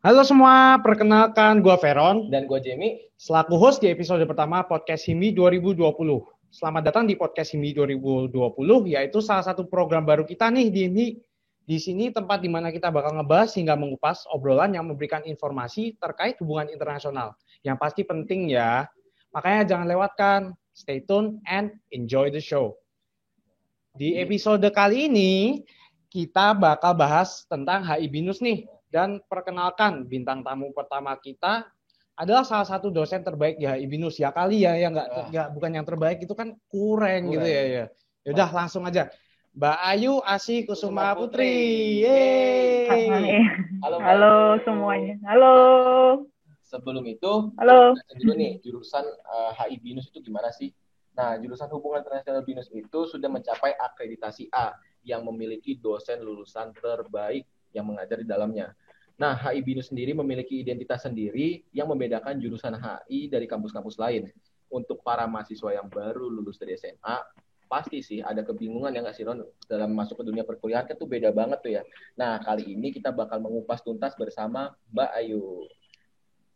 Halo semua, perkenalkan gue Veron Dan gue Jamie. selaku host di episode pertama Podcast Himi 2020. Selamat datang di Podcast Himi 2020, yaitu salah satu program baru kita nih di Himi. Di sini tempat di mana kita bakal ngebahas hingga mengupas obrolan yang memberikan informasi terkait hubungan internasional. Yang pasti penting ya, makanya jangan lewatkan. Stay tune and enjoy the show. Di episode kali ini, kita bakal bahas tentang HI-BINUS nih. Dan perkenalkan bintang tamu pertama kita adalah salah satu dosen terbaik di HI Binus ya kali ya nggak bukan yang terbaik itu kan kurang gitu ya. Yaudah langsung aja. Mbak Ayu Asih Kusuma Putri. Hai. Yeay. Halo semuanya. Halo. Sebelum itu, Halo. dulu nih jurusan HI BINUS itu gimana sih? Nah, jurusan Hubungan Internasional BINUS itu sudah mencapai akreditasi A yang memiliki dosen lulusan terbaik yang mengajar di dalamnya. Nah, HI BINUS sendiri memiliki identitas sendiri yang membedakan jurusan HI dari kampus-kampus lain. Untuk para mahasiswa yang baru lulus dari SMA, pasti sih ada kebingungan ya nggak sih Ron dalam masuk ke dunia perkuliahan kan tuh beda banget tuh ya. Nah, kali ini kita bakal mengupas tuntas bersama Mbak Ayu.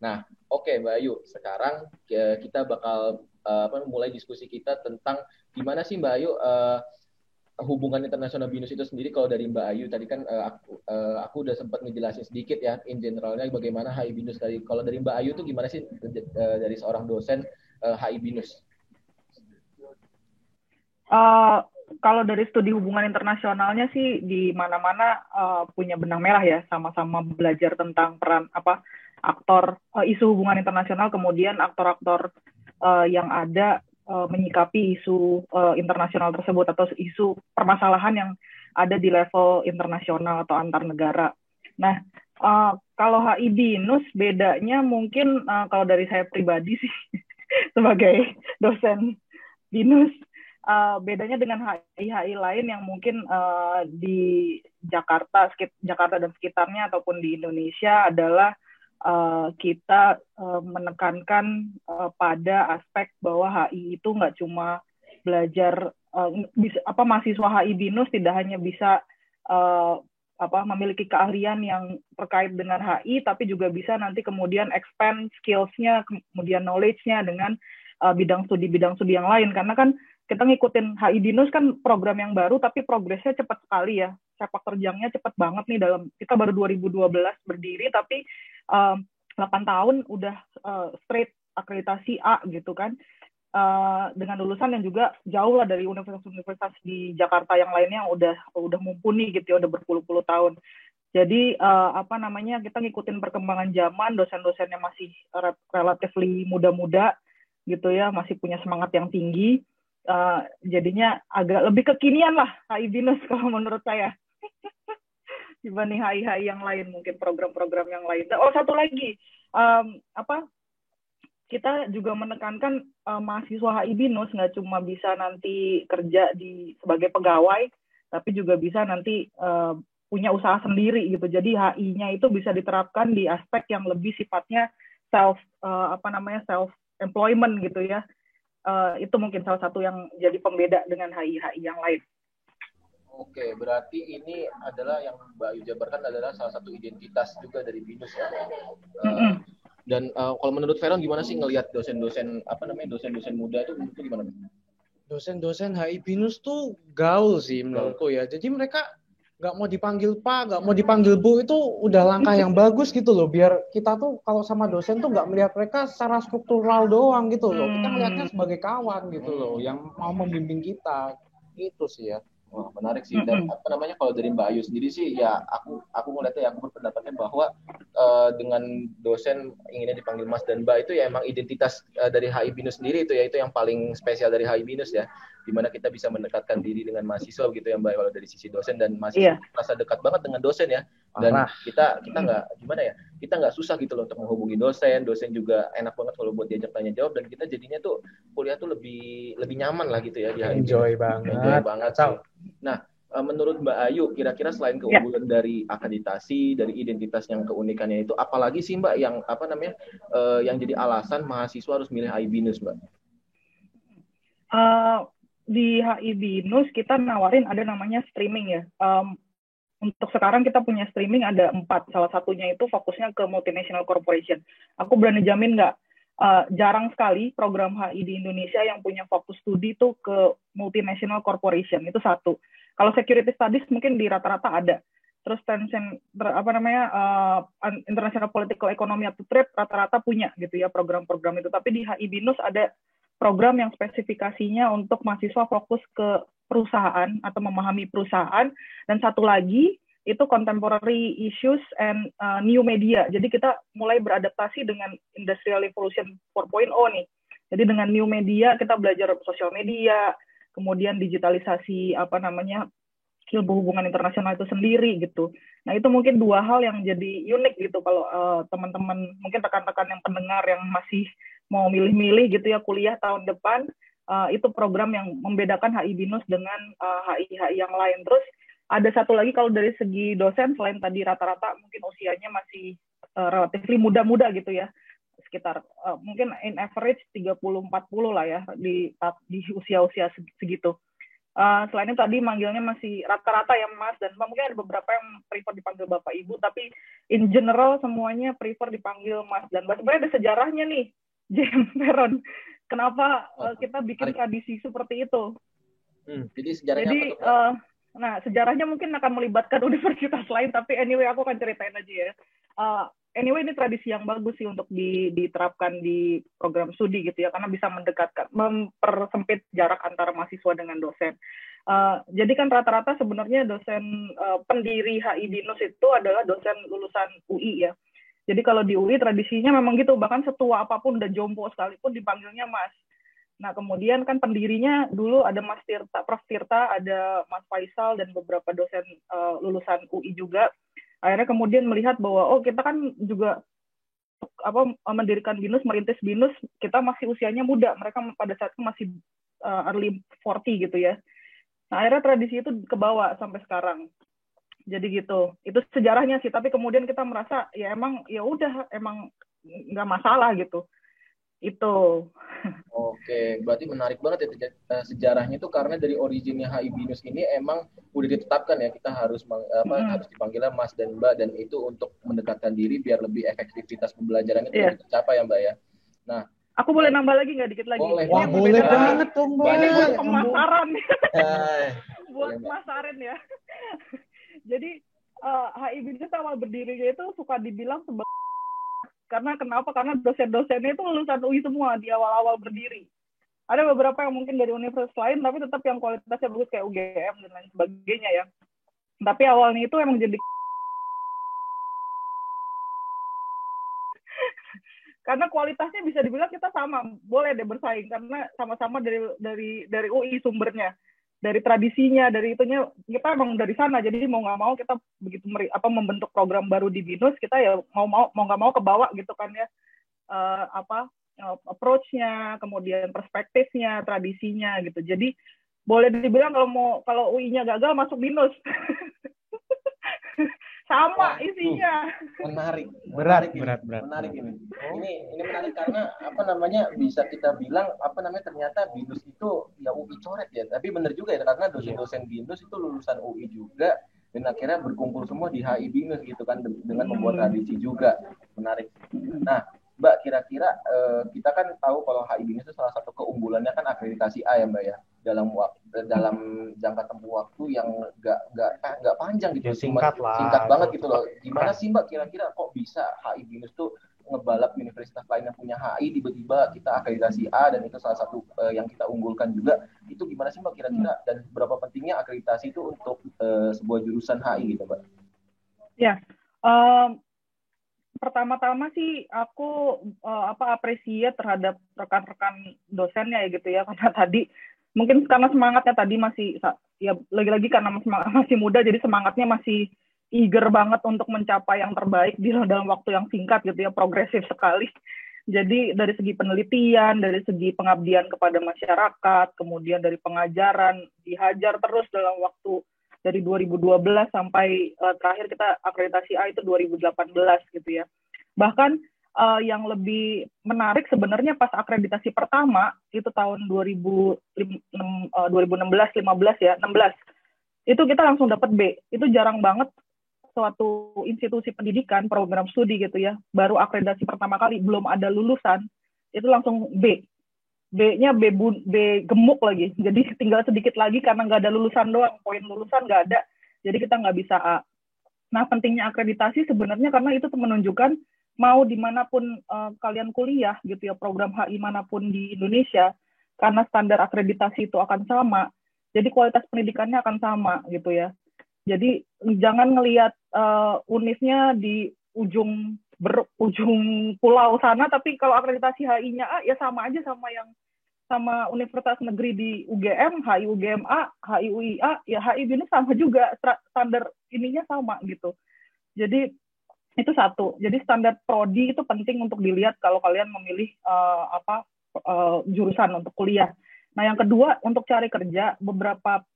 Nah, oke Mbak Ayu, sekarang kita bakal mulai diskusi kita tentang gimana sih Mbak Ayu hubungan internasional BINUS itu sendiri. Kalau dari Mbak Ayu tadi kan aku udah sempat ngejelasin sedikit ya in generalnya bagaimana HI BINUS tadi. Kalau dari Mbak Ayu tuh gimana sih dari seorang dosen HI BINUS? Uh, Kalau dari studi hubungan internasionalnya sih di mana-mana punya benang merah ya, sama-sama belajar tentang peran aktor isu hubungan internasional, kemudian aktor-aktor yang ada menyikapi isu internasional tersebut atau isu permasalahan yang ada di level internasional atau antar negara. Nah, kalau HI BINUS bedanya mungkin kalau dari saya pribadi sih sebagai dosen BINUS, bedanya dengan HI-HI lain yang mungkin di Jakarta dan sekitarnya ataupun di Indonesia adalah kita menekankan pada aspek bahwa HI itu nggak cuma belajar mahasiswa HI BINUS tidak hanya bisa memiliki keahlian yang terkait dengan HI, tapi juga bisa nanti kemudian expand skills-nya, kemudian knowledge-nya dengan bidang studi yang lain. Karena kan kita ngikutin HI BINUS kan program yang baru, tapi progresnya cepat sekali ya. Sepak terjangnya cepat banget nih, kita baru 2012 berdiri, tapi 8 tahun udah straight akreditasi A gitu kan. Dengan lulusan yang juga jauh lah dari universitas-universitas di Jakarta yang lainnya yang udah mumpuni gitu ya, udah berpuluh-puluh tahun. Jadi kita ngikutin perkembangan zaman, dosen-dosennya masih relatively muda-muda gitu ya, masih punya semangat yang tinggi. Jadinya agak lebih kekinian lah HI BINUS kalau menurut saya dibanding HI-HI yang lain, mungkin program-program yang lain. Oh, satu lagi, kita juga menekankan mahasiswa HI BINUS nggak cuma bisa nanti kerja sebagai pegawai, tapi juga bisa nanti punya usaha sendiri gitu. Jadi HI-nya itu bisa diterapkan di aspek yang lebih sifatnya self employment gitu ya. Itu mungkin salah satu yang jadi pembeda dengan HI-HI yang lain. Oke, berarti ini adalah yang Mbak Ayu jabarkan adalah salah satu identitas juga dari BINUS ya. Dan kalau menurut Veron gimana sih ngelihat dosen-dosen dosen-dosen muda itu gimana? Dosen-dosen HI Binus tuh gaul sih menurutku ya. Jadi mereka nggak mau dipanggil Pak, nggak mau dipanggil Bu, itu udah langkah yang bagus gitu loh. Biar kita tuh kalau sama dosen tuh nggak melihat mereka secara struktural doang gitu loh. Kita melihatnya sebagai kawan gitu loh, yang mau membimbing kita. Itu sih ya. Wah, menarik sih. Dan kalau dari Mbak Ayu sendiri sih ya aku ngeliatnya ya, aku berpendapatnya bahwa dengan dosen inginnya dipanggil Mas dan Mbak itu ya emang identitas dari HI BINUS sendiri itu ya, itu yang paling spesial dari HI BINUS ya, dimana kita bisa mendekatkan diri dengan mahasiswa gitu ya Mbak, kalau dari sisi dosen dan mahasiswa merasa dekat banget dengan dosen ya. Dan kita nggak gimana ya, kita nggak susah gitu loh untuk menghubungi dosen juga enak banget kalau buat diajak tanya jawab, dan kita jadinya tuh kuliah tuh lebih nyaman lah gitu ya di HI BINUS. Enjoy banget Sih. Nah, menurut Mbak Ayu, kira-kira selain keunggulan dari akreditasi, dari identitas yang keunikannya itu, apalagi sih Mbak yang yang jadi alasan mahasiswa harus milih HI BINUS, Mbak? Di HI BINUS kita nawarin ada namanya streaming ya. untuk sekarang kita punya streaming ada 4. Salah satunya itu fokusnya ke multinational corporation. Aku berani jamin nggak, jarang sekali program HI di Indonesia yang punya fokus studi itu ke multinational corporation. Itu satu. Kalau security studies mungkin di rata-rata ada. Terus international political economy atau trade rata-rata punya gitu ya program-program itu. Tapi di HI BINUS ada program yang spesifikasinya untuk mahasiswa fokus ke perusahaan atau memahami perusahaan, dan satu lagi itu contemporary issues and new media. Jadi kita mulai beradaptasi dengan Industrial Revolution 4.0 nih. Jadi dengan new media kita belajar sosial media, kemudian digitalisasi ilmu hubungan internasional itu sendiri gitu. Nah itu mungkin 2 hal yang jadi unik gitu kalau teman-teman, mungkin rekan-rekan yang pendengar yang masih mau milih-milih gitu ya kuliah tahun depan, itu program yang membedakan HI BINUS dengan HI-HI yang lain. Terus ada satu lagi kalau dari segi dosen, selain tadi rata-rata mungkin usianya masih relatif muda-muda gitu ya, sekitar mungkin in average 30-40 lah ya di usia-usia segitu. Selain itu tadi manggilnya masih rata-rata ya Mas dan Mbak, mungkin ada beberapa yang prefer dipanggil Bapak Ibu, tapi in general semuanya prefer dipanggil Mas dan Mbak. Sebenarnya ada sejarahnya nih, James Peron. Kenapa kita bikin tradisi seperti itu? Jadi sejarahnya apa tuh? Nah, sejarahnya mungkin akan melibatkan universitas lain, tapi anyway aku akan ceritain aja ya. Anyway, ini tradisi yang bagus sih untuk diterapkan di program studi gitu ya, karena bisa mempersempit jarak antara mahasiswa dengan dosen. Jadi kan rata-rata sebenarnya dosen pendiri HI BINUS itu adalah dosen lulusan UI ya. Jadi kalau di UI tradisinya memang gitu, bahkan setua apapun udah jompo sekalipun dipanggilnya Mas. Nah kemudian kan pendirinya dulu ada Mas Tirta, Prof. Tirta, ada Mas Faisal dan beberapa dosen lulusan UI juga. Akhirnya kemudian melihat bahwa kita kan juga mendirikan BINUS, merintis BINUS, kita masih usianya muda, mereka pada saat itu masih early 40 gitu ya. Nah akhirnya tradisi itu kebawa sampai sekarang. Jadi gitu, itu sejarahnya sih. Tapi kemudian kita merasa ya emang nggak masalah gitu. Itu. Oke, berarti menarik banget ya sejarahnya itu, karena dari originnya HI BINUS ini emang udah ditetapkan ya kita harus harus dipanggilnya Mas dan Mbak, dan itu untuk mendekatkan diri biar lebih efektivitas pembelajarannya itu lebih tercapai ya Mbak ya. Nah, aku boleh nambah lagi nggak dikit lagi? Boleh. Wah, boleh banget dong Mbak. Ini buat pemasaran. Buat pemasaran ya. Jadi HI BINUS awal berdirinya itu suka dibilang sebagai, karena kenapa? Karena dosen-dosennya itu lulusan UI semua di awal-awal berdiri. Ada beberapa yang mungkin dari universitas lain, tapi tetap yang kualitasnya bagus kayak UGM dan lain sebagainya ya. Tapi awalnya itu emang jadi karena kualitasnya bisa dibilang kita sama, boleh deh bersaing karena sama-sama dari UI sumbernya. Dari tradisinya, dari itunya, kita emang dari sana. Jadi mau nggak mau kita begitu membentuk program baru di BINUS, kita ya mau nggak mau kebawa gitu kan ya, approach-nya, kemudian perspektifnya, tradisinya gitu. Jadi boleh dibilang kalau UI-nya gagal masuk BINUS. Sama isinya. Menarik. Berat. Menarik ini. Ini menarik karena bisa kita bilang ternyata BINUS itu ya UI coret ya. Tapi benar juga ya, karena dosen-dosen BINUS itu lulusan UI juga, dan akhirnya berkumpul semua di HI BINUS gitu kan, dengan membuat tradisi juga. Menarik. Nah, Mbak, kira-kira kita kan tahu kalau HI BINUS itu salah satu keunggulannya kan akreditasi A ya Mbak ya, dalam jangka tempuh waktu yang nggak panjang gitu, ya, singkat banget gitu loh. Gimana sih Mbak kira-kira kok bisa HI BINUS tuh ngebalap universitas lain yang punya HI, tiba-tiba kita akreditasi A dan itu salah satu yang kita unggulkan juga. Itu gimana sih Mbak kira-kira, dan berapa pentingnya akreditasi itu untuk sebuah jurusan HI gitu Mbak? Ya, pertama-tama sih aku apresiasi terhadap rekan-rekan dosennya ya gitu ya, karena tadi mungkin karena semangatnya tadi masih ya lagi-lagi karena masih muda, jadi semangatnya masih eager banget untuk mencapai yang terbaik dalam waktu yang singkat gitu ya, progresif sekali. Jadi dari segi penelitian, dari segi pengabdian kepada masyarakat, kemudian dari pengajaran, dihajar terus dalam waktu dari 2012 sampai terakhir kita akreditasi A itu 2018 gitu ya. Bahkan yang lebih menarik sebenarnya pas akreditasi pertama itu tahun 2016 ya, 16. itu kita langsung dapat B. Itu jarang banget suatu institusi pendidikan, program studi gitu ya, baru akreditasi pertama kali, belum ada lulusan, itu langsung B. B-nya B gemuk lagi. Jadi tinggal sedikit lagi karena nggak ada lulusan doang, poin lulusan nggak ada, jadi kita nggak bisa A. Nah, pentingnya akreditasi sebenarnya karena itu menunjukkan mau dimanapun kalian kuliah gitu ya, program HI manapun di Indonesia, karena standar akreditasi itu akan sama, jadi kualitas pendidikannya akan sama gitu ya. Jadi jangan ngelihat univnya di ujung pulau sana, tapi kalau akreditasi HI-nya A ya sama aja sama universitas negeri di UGM, HI UGMA, HI UIA, ya HI BINUS sama juga, standar ininya sama gitu. Jadi itu satu. Jadi standar prodi itu penting untuk dilihat kalau kalian memilih jurusan untuk kuliah. Nah, yang kedua, untuk cari kerja, beberapa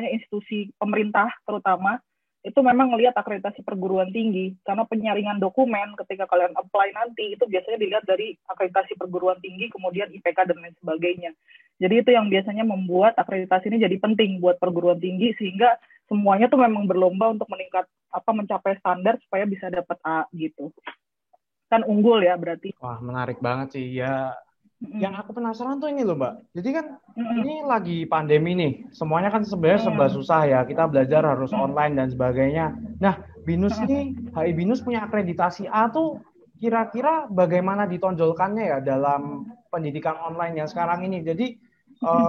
institusi pemerintah terutama itu memang melihat akreditasi perguruan tinggi, karena penyaringan dokumen ketika kalian apply nanti itu biasanya dilihat dari akreditasi perguruan tinggi, kemudian IPK dan lain sebagainya. Jadi itu yang biasanya membuat akreditasi ini jadi penting buat perguruan tinggi, sehingga semuanya tuh memang berlomba untuk mencapai standar supaya bisa dapat A gitu. Kan unggul ya berarti. Wah, menarik banget sih ya. Yang aku penasaran tuh ini loh, Mbak. Jadi kan ini lagi pandemi nih. Semuanya kan sebenarnya serba susah ya. Kita belajar harus online dan sebagainya. Nah, BINUS ini, HI BINUS punya akreditasi A tuh kira-kira bagaimana ditonjolkannya ya dalam pendidikan online yang sekarang ini. Jadi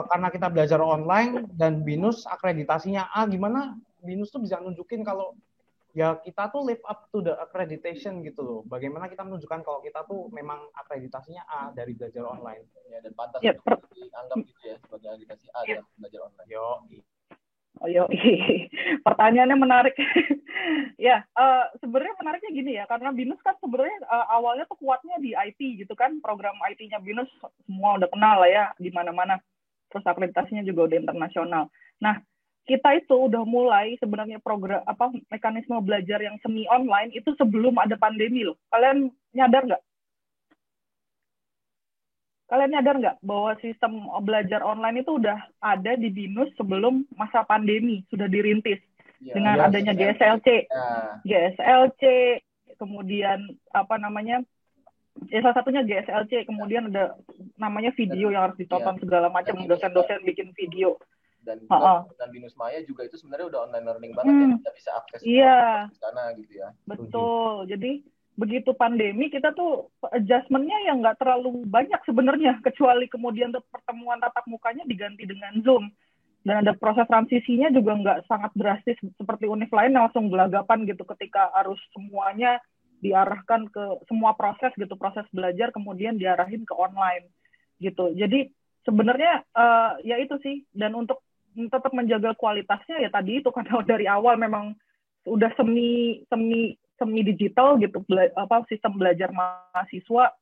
karena kita belajar online dan BINUS akreditasinya A, gimana BINUS tuh bisa nunjukin kalau ya kita tuh live up to the accreditation gitu loh. Bagaimana kita menunjukkan kalau kita tuh memang akreditasinya A dari belajar online. Ya, dan pantas ya, dianggap gitu ya sebagai akreditasi A dalam belajar online. Yo, pertanyaannya menarik. Ya, sebenarnya menariknya gini ya, karena BINUS kan sebenarnya awalnya tuh kuatnya di IT gitu kan, program IT-nya BINUS semua udah kenal lah ya di mana-mana. Terus akreditasinya juga udah internasional. Nah, kita itu udah mulai sebenarnya program mekanisme belajar yang semi online itu sebelum ada pandemi loh. Kalian nyadar nggak? Kalian nyadar nggak bahwa sistem belajar online itu udah ada di BINUS sebelum masa pandemi, sudah dirintis dengan adanya GSLC, kemudian salah satunya GSLC, kemudian ada namanya video yang harus ditonton segala macam, dosen-dosen bikin video. Dan BINUS Maya juga itu sebenarnya udah online learning banget ya, kita bisa akses ke sana gitu ya. Betul. Jadi begitu pandemi kita tuh adjustment-nya yang nggak terlalu banyak sebenarnya, kecuali kemudian pertemuan tatap mukanya diganti dengan Zoom. Dan ada proses transisinya juga nggak sangat drastis seperti univ lain yang langsung gelagapan gitu ketika harus semuanya diarahkan ke semua proses gitu, proses belajar kemudian diarahin ke online gitu. Jadi sebenarnya ya itu sih, dan untuk tetap menjaga kualitasnya ya tadi itu, karena dari awal memang udah semi digital gitu, sistem belajar mahasiswa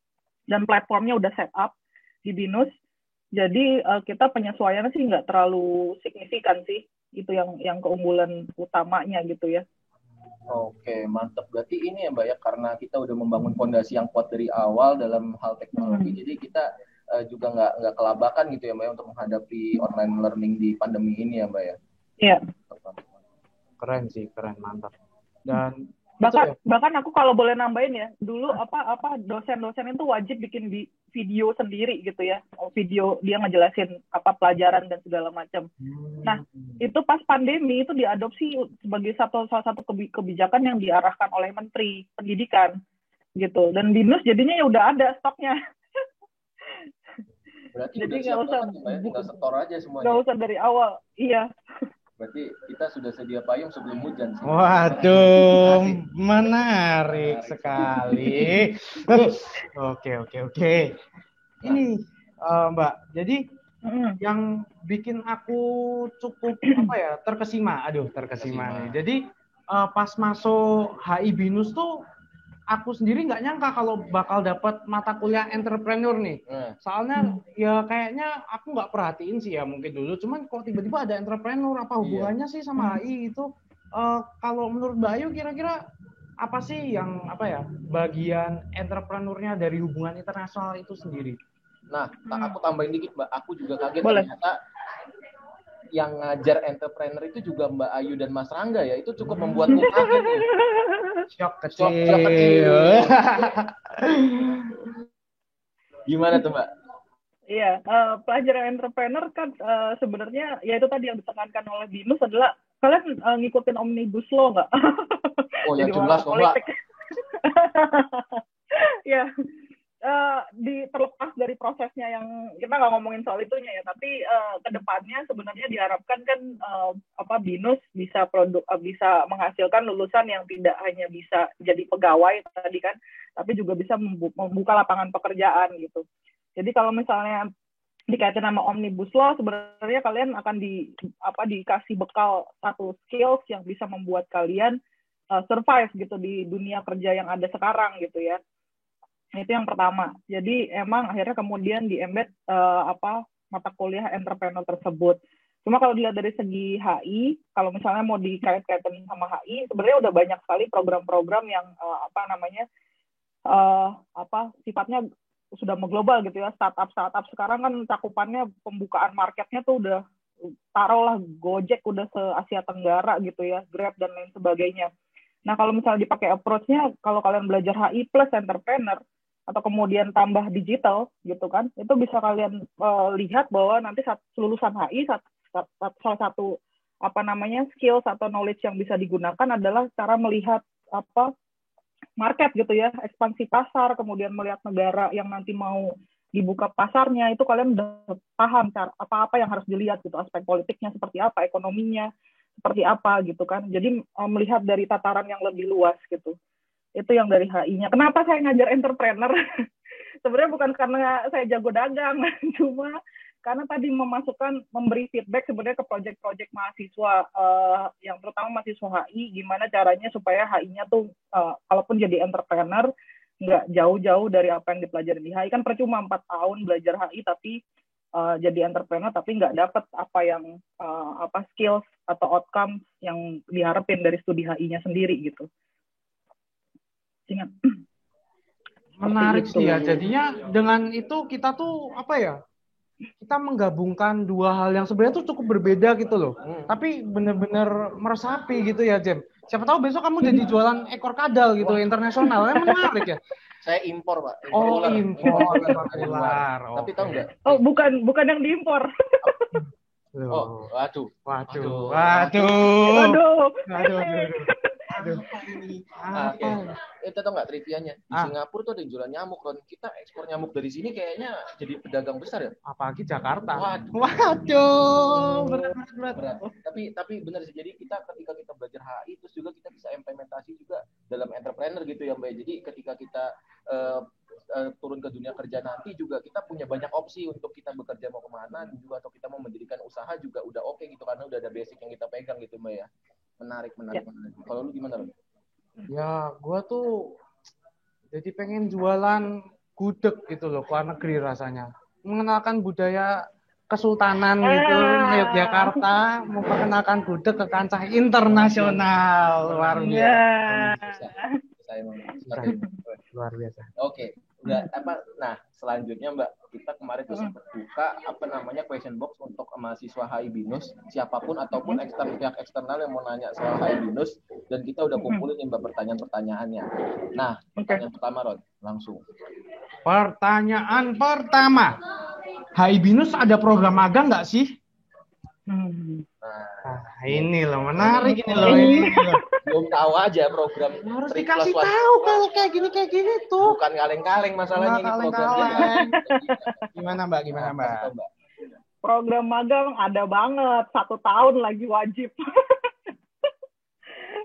dan platformnya udah set up di BINUS. Jadi kita penyesuaiannya sih nggak terlalu signifikan sih, itu yang keunggulan utamanya gitu ya. Oke, mantap. Berarti ini ya Mbak ya, karena kita udah membangun fondasi yang kuat dari awal dalam hal teknologi, jadi kita juga nggak kelabakan gitu ya Mbak ya, untuk menghadapi online learning di pandemi ini ya Mbak ya. Iya. Keren sih, keren, mantap. Dan bahkan aku kalau boleh nambahin ya, dulu dosen-dosen itu wajib bikin video sendiri gitu ya, video dia ngejelasin pelajaran dan segala macam. Nah, itu pas pandemi itu diadopsi sebagai salah satu kebijakan yang diarahkan oleh Menteri Pendidikan gitu, dan BINUS jadinya ya udah ada stoknya. Berarti jadi nggak usah tinggal setor aja semuanya. Nggak usah dari awal, iya. Berarti kita sudah sedia payung sebelum hujan sih. Waduh, menarik sekali. Oke. Ini Mbak, jadi yang bikin aku cukup terkesima nih. Jadi pas masuk HI BINUS tuh aku sendiri nggak nyangka kalau bakal dapat mata kuliah entrepreneur nih. Soalnya ya kayaknya aku nggak perhatiin sih ya mungkin dulu. Cuman kok tiba-tiba ada entrepreneur, apa hubungannya sih sama HI itu? Kalau menurut Mbak Ayu kira-kira apa sih yang bagian entrepreneurnya dari hubungan internasional itu sendiri? Nah, aku tambahin dikit Mbak. Aku juga kaget Boleh. ternyata yang ngajar entrepreneur itu juga Mbak Ayu dan Mas Rangga ya. Itu cukup membuatku kaget. Shock Shock kecil. kecil. Gimana tuh Mbak? Iya, pelajaran entrepreneur kan sebenarnya ya itu tadi yang ditekankan oleh Binus adalah kalian ngikutin Omnibus Law nggak? Oh ya Jadi jelas kok Mbak. Ya, terlepas dari prosesnya yang kita nggak ngomongin soal itunya ya, tapi kedepannya sebenarnya diharapkan kan Binus bisa bisa menghasilkan lulusan yang tidak hanya bisa jadi pegawai tadi kan, tapi juga bisa membuka lapangan pekerjaan gitu. Jadi kalau misalnya dikaitin sama Omnibus Law, sebenarnya kalian akan dikasih bekal satu skills yang bisa membuat kalian survive gitu di dunia kerja yang ada sekarang gitu ya. Itu yang pertama. Jadi emang akhirnya kemudian di-embed mata kuliah entrepreneur tersebut. Cuma kalau dilihat dari segi HI, kalau misalnya mau dikait-kaitin sama HI, sebenarnya udah banyak sekali program-program yang sifatnya sudah mengglobal gitu ya. Startup sekarang kan cakupannya pembukaan marketnya tuh udah taruhlah Gojek udah se-Asia Tenggara gitu ya, Grab dan lain sebagainya. Nah, kalau misalnya dipakai approach-nya, kalau kalian belajar HI plus entrepreneur, atau kemudian tambah digital, gitu kan, itu bisa kalian lihat bahwa nanti lulusan HI, salah satu skills atau knowledge yang bisa digunakan adalah cara melihat market gitu ya, ekspansi pasar, kemudian melihat negara yang nanti mau dibuka pasarnya, itu kalian udah paham apa yang harus dilihat gitu, aspek politiknya seperti apa, ekonominya seperti apa gitu kan. Jadi melihat dari tataran yang lebih luas gitu. Itu yang dari HI-nya. Kenapa saya ngajar entrepreneur? Sebenarnya bukan karena saya jago dagang, cuma karena tadi memberi feedback sebenarnya ke project-project mahasiswa, yang terutama mahasiswa HI, gimana caranya supaya HI-nya tuh, kalaupun jadi entrepreneur, nggak jauh-jauh dari apa yang dipelajari di HI. Kan percuma 4 tahun belajar HI, tapi jadi entrepreneur tapi nggak dapat skills atau outcome yang diharapin dari studi HI-nya sendiri gitu. Ingat. Menarik sih ya. Jadinya dengan itu kita tuh kita menggabungkan dua hal yang sebenarnya tuh cukup berbeda gitu loh. Tapi benar-benar meresapi gitu ya, Jem. Siapa tahu besok kamu jadi jualan ekor kadal gitu internasional. Kan menarik ya. Saya impor, Pak. Impor ular. Tapi tahu nggak? Oh, bukan yang diimpor. Oh, waduh. Itu tau nggak trivianya? Di Singapura tuh ada yang jualan nyamuk, Ron. Kita ekspor nyamuk dari sini kayaknya jadi pedagang besar ya. Apalagi Jakarta. Waduh. Berat. Tapi benar sih. Jadi ketika kita belajar HI, terus juga kita bisa implementasi juga dalam entrepreneur gitu ya, Mbak. Jadi ketika kita turun ke dunia kerja nanti juga kita punya banyak opsi untuk kita bekerja mau kemana juga, atau kita mau mendirikan usaha juga udah oke gitu, karena udah ada basic yang kita pegang gitu, Mbak ya. Menarik. Kalau lu gimana, Ron? Ya, gue tuh jadi pengen jualan gudeg gitu loh, ke luar negeri rasanya. Mengenalkan budaya kesultanan gitu, Yogyakarta, memperkenalkan gudeg ke kancah internasional. Luar biasa. Luar biasa. Oke. Udah nah selanjutnya Mbak, kita kemarin tuh sempat buka question box untuk mahasiswa HI Binus, siapapun ataupun pihak eksternal yang mau nanya soal HI Binus, dan kita udah kumpulin nih Mbak pertanyaan-pertanyaannya. Nah, pertanyaan pertama Ron, langsung. Pertanyaan pertama, HI Binus ada program magang nggak sih? Ini loh menarik ini loh. Belum tahu aja program. Harus dikasih tahu kalau kayak gini tuh. Bukan kaleng-kaleng masalahnya ini programnya. Gimana Mbak? Program magang ada banget, 1 tahun lagi wajib.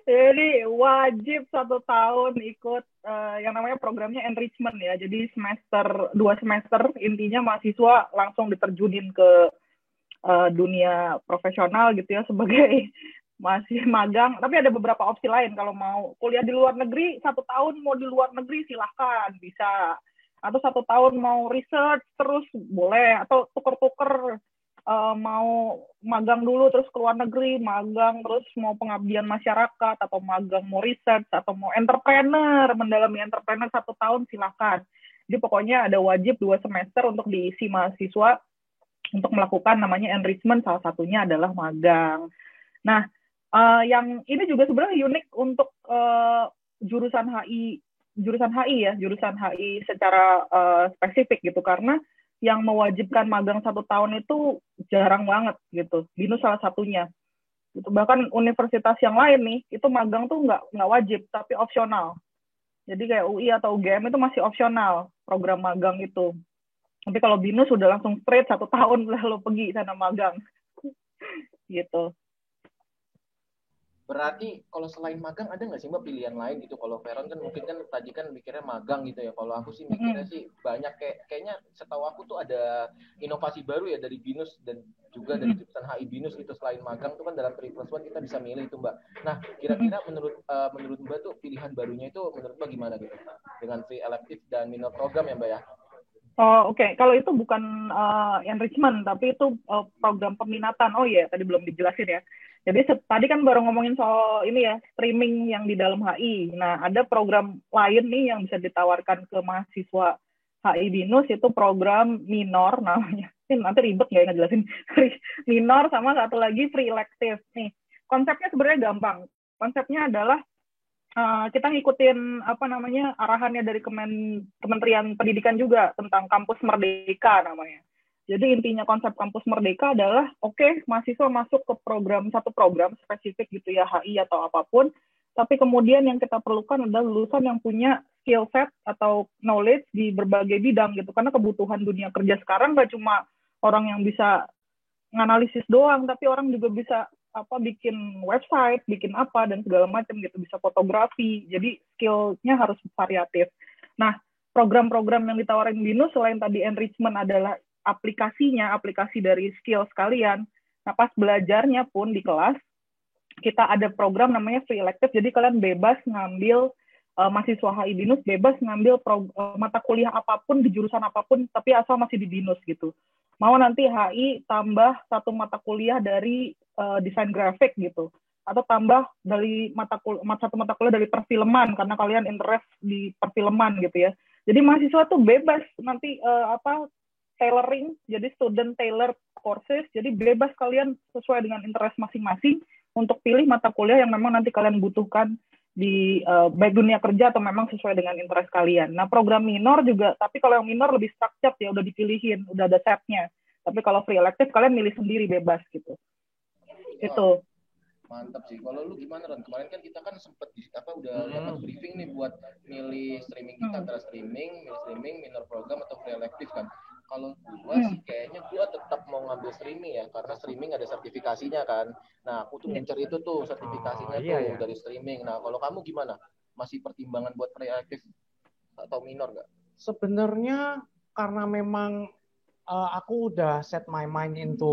Jadi wajib 1 tahun ikut yang namanya programnya enrichment ya. Jadi 2 semester intinya mahasiswa langsung diterjunin ke dunia profesional gitu ya sebagai masih magang. Tapi ada beberapa opsi lain, kalau mau kuliah di luar negeri 1 tahun, mau di luar negeri silahkan bisa, atau 1 tahun mau research terus boleh, atau tuker-tuker mau magang dulu terus ke luar negeri, magang terus mau pengabdian masyarakat, atau magang mau research, atau mau mendalami entrepreneur 1 tahun silahkan. Jadi pokoknya ada wajib 2 semester untuk diisi mahasiswa untuk melakukan namanya enrichment, salah satunya adalah magang. Nah, yang ini juga sebenarnya unik untuk jurusan HI secara spesifik gitu, karena yang mewajibkan magang 1 tahun itu jarang banget gitu. BINUS salah satunya. Gitu. Bahkan universitas yang lain nih, itu magang tuh nggak wajib, tapi opsional. Jadi kayak UI atau UGM itu masih opsional program magang itu. Tapi kalau BINUS sudah langsung straight 1 tahun lalu pergi sana magang. Gitu. Berarti kalau selain magang ada nggak sih Mbak pilihan lain gitu? Kalau Veron kan mungkin kan tadi kan mikirnya magang gitu ya. Kalau aku sih mikirnya sih banyak kayaknya setahu aku tuh ada inovasi baru ya dari BINUS dan juga dari jurusan HI BINUS gitu. Selain magang tuh kan dalam 3+1 kita bisa milih itu Mbak. Nah kira-kira menurut Mbak tuh pilihan barunya itu menurut Mbak gimana gitu? Dengan free elective dan minor program ya Mbak ya? Oh, oke. Kalau itu bukan enrichment, tapi itu program peminatan. Oh iya, tadi belum dijelasin ya. Jadi tadi kan baru ngomongin soal ini ya, streaming yang di dalam HI. Nah, ada program lain nih yang bisa ditawarkan ke mahasiswa HI BINUS, itu program minor namanya. Nanti ribet nggak ya ngejelasin. Minor sama satu lagi free elective. Nih, konsepnya sebenarnya gampang. Konsepnya adalah kita ngikutin arahannya dari Kementerian Pendidikan juga tentang kampus merdeka namanya. Jadi intinya konsep kampus merdeka adalah mahasiswa masuk ke satu program spesifik gitu ya, HI atau apapun, tapi kemudian yang kita perlukan adalah lulusan yang punya skill set atau knowledge di berbagai bidang gitu, karena kebutuhan dunia kerja sekarang nggak cuma orang yang bisa nganalisis doang, tapi orang juga bisa bikin website, bikin apa dan segala macam gitu, bisa fotografi. Jadi skill-nya harus variatif. Nah, program-program yang ditawarin BINUS selain tadi enrichment adalah aplikasi dari skill sekalian. Nah, pas belajarnya pun di kelas kita ada program namanya free elective. Jadi kalian bebas ngambil mahasiswa HI BINUS bebas ngambil mata kuliah apapun di jurusan apapun, tapi asal masih di BINUS gitu. Mau nanti HI tambah satu mata kuliah dari desain grafik gitu, atau tambah dari satu mata kuliah dari perfilman karena kalian interest di perfilman gitu ya. Jadi mahasiswa tuh bebas nanti tailoring, jadi student tailor courses, jadi bebas kalian sesuai dengan interest masing-masing untuk pilih mata kuliah yang memang nanti kalian butuhkan di baik dunia kerja atau memang sesuai dengan interest kalian. Nah, program minor juga, tapi kalau yang minor lebih structured ya, udah dipilihin, udah ada setnya. Tapi kalau free elective kalian milih sendiri bebas gitu. Itu. Mantap sih. Kalau lu gimana Ron? Kemarin kan kita kan sempat udah dapat briefing nih buat milih streaming kita antara streaming, minor program atau free elective kan. Kalau gua sih kayaknya gua tetap mau ngambil streaming ya, karena streaming ada sertifikasinya kan. Nah, aku tuh ngincer itu tuh sertifikasinya dari streaming. Nah, kalau kamu gimana? Masih pertimbangan buat free elective atau minor nggak? Sebenarnya karena memang aku udah set my mind into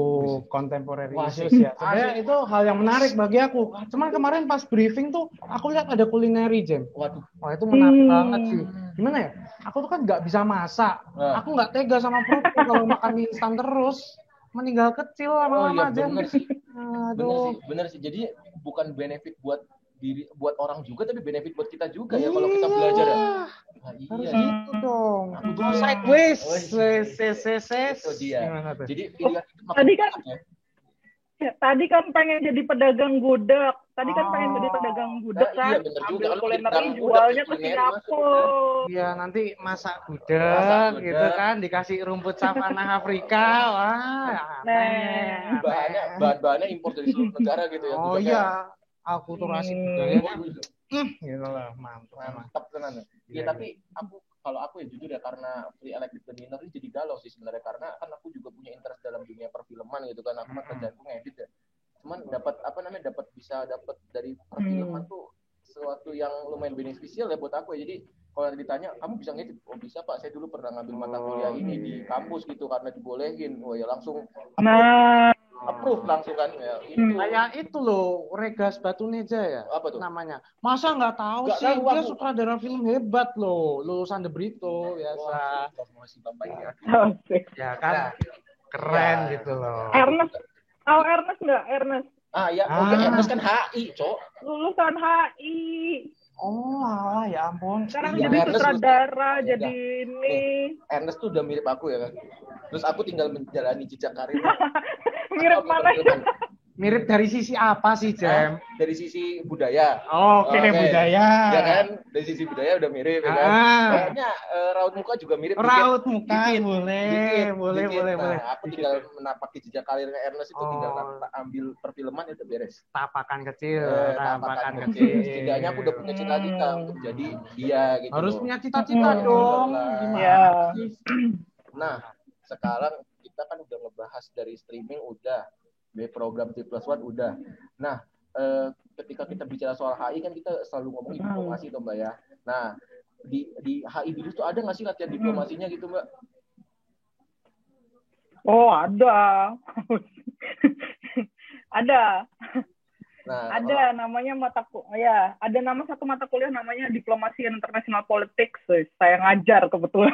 contemporary issues ya. Sebenarnya itu hal yang menarik bagi aku. Cuman kemarin pas briefing tuh aku lihat ada culinary Jem. Waduh. Wah itu menarik banget sih. Gimana ya? Aku tuh kan nggak bisa masak. Aku nggak tega sama perutku kalau makan mie instan terus. Meninggal kecil lama-lama aja. Bener sih. Bener sih. Jadi bukan benefit buat orang juga, tapi benefit buat kita juga ya kalau kita belajar ya. Harus gitu dong. Go sideways. Itu dia. Jadi pilihan itu tadi kan pengen jadi pedagang gudeg. Tadi kan pengen jadi pedagang gudeg kan. Iya bener juga. Kalau kulineri jualnya ke Singapura. Iya nanti masak gudeg gitu kan, dikasih rumput savana Afrika. Wah. Bahan-bahannya impor dari seluruh negara gitu ya. Oh iya. Akulturasi budayanya gitu lah, mantap tenan. Iya tapi kalau aku ya jujur ya, karena free elective dan minor ini jadi galau sih sebenarnya, karena kan aku juga punya interest dalam dunia perfilman gitu kan. Aku kan kerjaanku ngedit ya. Cuman dapat dapat dari perfilman tuh sesuatu yang lumayan beneficial ya buat aku ya. Jadi kalau ditanya kamu bisa ngedit, oh bisa Pak, saya dulu pernah ngambil mata kuliah ini di kampus gitu karena dibolehin. Oh ya langsung approve langsung kan ya. Kayak itu loh, Regas Batuneja ya. Apa tuh namanya? Masa nggak tahu sih, dia sutradara film hebat loh, lulusan The Brito biasa. Masih Bapak ya. Ya kan keren gitu loh. Ernest nggak Ernest? Ernest kan HI, Cok. Lulusan HI. Oh alah ya ampun. Sekarang jadi sutradara, jadi ini. Ernest tuh udah mirip aku ya kan. Terus aku tinggal menjalani jejak karir. Mirip mana? Mirip dari sisi apa sih, Jem? Dari sisi budaya. Oke, budaya. Ya kan? Dari sisi budaya udah mirip ya kan? Kayaknya raut muka juga mirip. Raut muka dikit, boleh. Nah, aku tinggal menapaki jejak karirnya Ernest itu tinggal ambil perfilman itu beres. Tapakan kecil. Setidaknya aku udah punya cita-cita untuk jadi dia gitu. Harus punya cita-cita dong. Iya. Nah, sekarang kita kan udah ngebahas dari streaming udah, program T+1 udah. Nah, ketika kita bicara soal HI kan kita selalu ngomongin diplomasi tuh Mbak ya. Nah, di HI Binus tuh ada nggak sih latihan diplomasinya gitu Mbak? Oh, ada. Ada. Nah, ada namanya ada satu mata kuliah namanya Diplomasi International Politics. Saya ngajar kebetulan.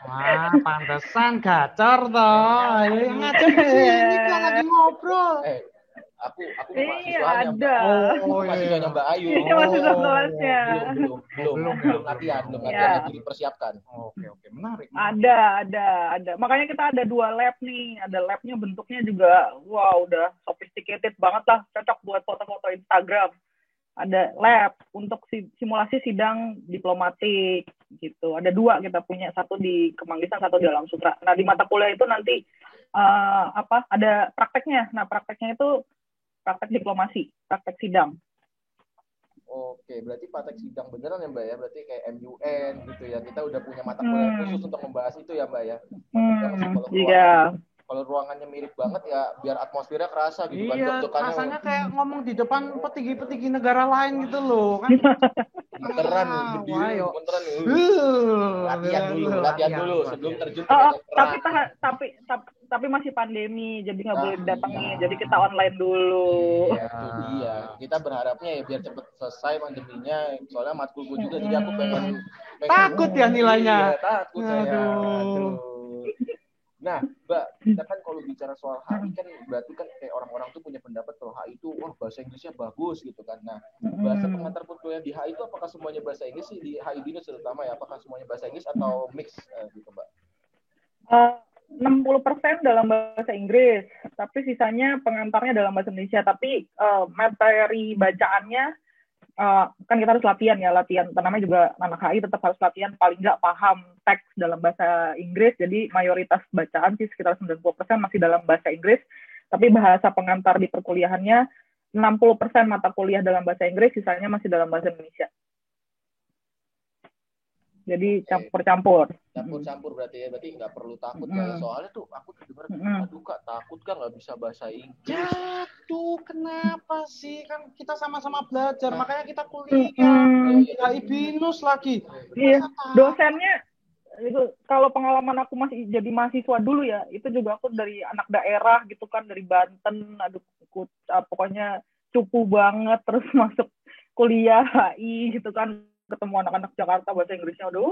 Wah, pantesan gacor toh. Ngajar di sini kita lagi ngobrol. Aku mahasiswanya. Mahasiswanya Mbak Ayu. Ini mahasiswa kelasnya. Belum latihan lagi dipersiapkan. Oke, menarik. Ada. Makanya kita ada 2 lab nih. Ada labnya bentuknya juga udah sophisticated banget lah, cocok buat foto-foto Instagram. Ada lab untuk simulasi sidang diplomatik gitu. Ada 2 kita punya, satu di Kemanggisan, satu di Alam Sutra. Nah, di mata kuliah itu nanti ada prakteknya. Nah, prakteknya itu praktek diplomasi, praktek sidang. Oke, berarti praktek sidang beneran ya Mbak ya? Berarti kayak MUN gitu ya. Kita udah punya mata kuliah khusus untuk membahas itu ya Mbak ya? Iya. Kalau ruangannya mirip banget ya biar atmosfernya kerasa gitu kan. Iya, rasanya kayak ngomong di depan petinggi-petinggi negara lain gitu loh kan. Beneran berdiri beneran. Latihan dulu sebelum terjun ke tapi masih pandemi, jadi nggak boleh datangi. Jadi kita online dulu. Itu dia. Kita berharapnya ya biar cepet selesai pandeminya. Soalnya matkul gue juga, jadi aku pengen takut ya nilainya. Iya, takut saya. Nah, Mbak, kita kan kalau bicara soal HI kan berarti kan kayak orang-orang tuh punya pendapat kalau HI itu bahasa Inggrisnya bagus gitu kan. Nah, bahasa pengantar perkuliahan di HI itu apakah semuanya bahasa Inggris sih di HI Binus terutama ya? Apakah semuanya bahasa Inggris atau mix gitu, Mbak? 60% dalam bahasa Inggris, tapi sisanya pengantarnya dalam bahasa Indonesia. Tapi materi bacaannya kan kita harus latihan, namanya juga anak HI tetap harus latihan paling nggak paham teks dalam bahasa Inggris. Jadi mayoritas bacaan sih sekitar 90% masih dalam bahasa Inggris, tapi bahasa pengantar di perkuliahannya 60% mata kuliah dalam bahasa Inggris, sisanya masih dalam bahasa Indonesia. Jadi campur-campur berarti nggak perlu takut ya. Soalnya tuh aku dengar aduh Kak, takut kan nggak bisa bahasa Inggris. Ya tuh kenapa sih, kan kita sama-sama belajar makanya kita kuliah HI Binus lagi. Iya, dosennya itu kalau pengalaman aku masih jadi mahasiswa dulu ya, itu juga aku dari anak daerah gitu kan, dari Banten, pokoknya cupu banget, terus masuk kuliah HI gitu kan, ketemu anak-anak Jakarta bahasa Inggrisnya udah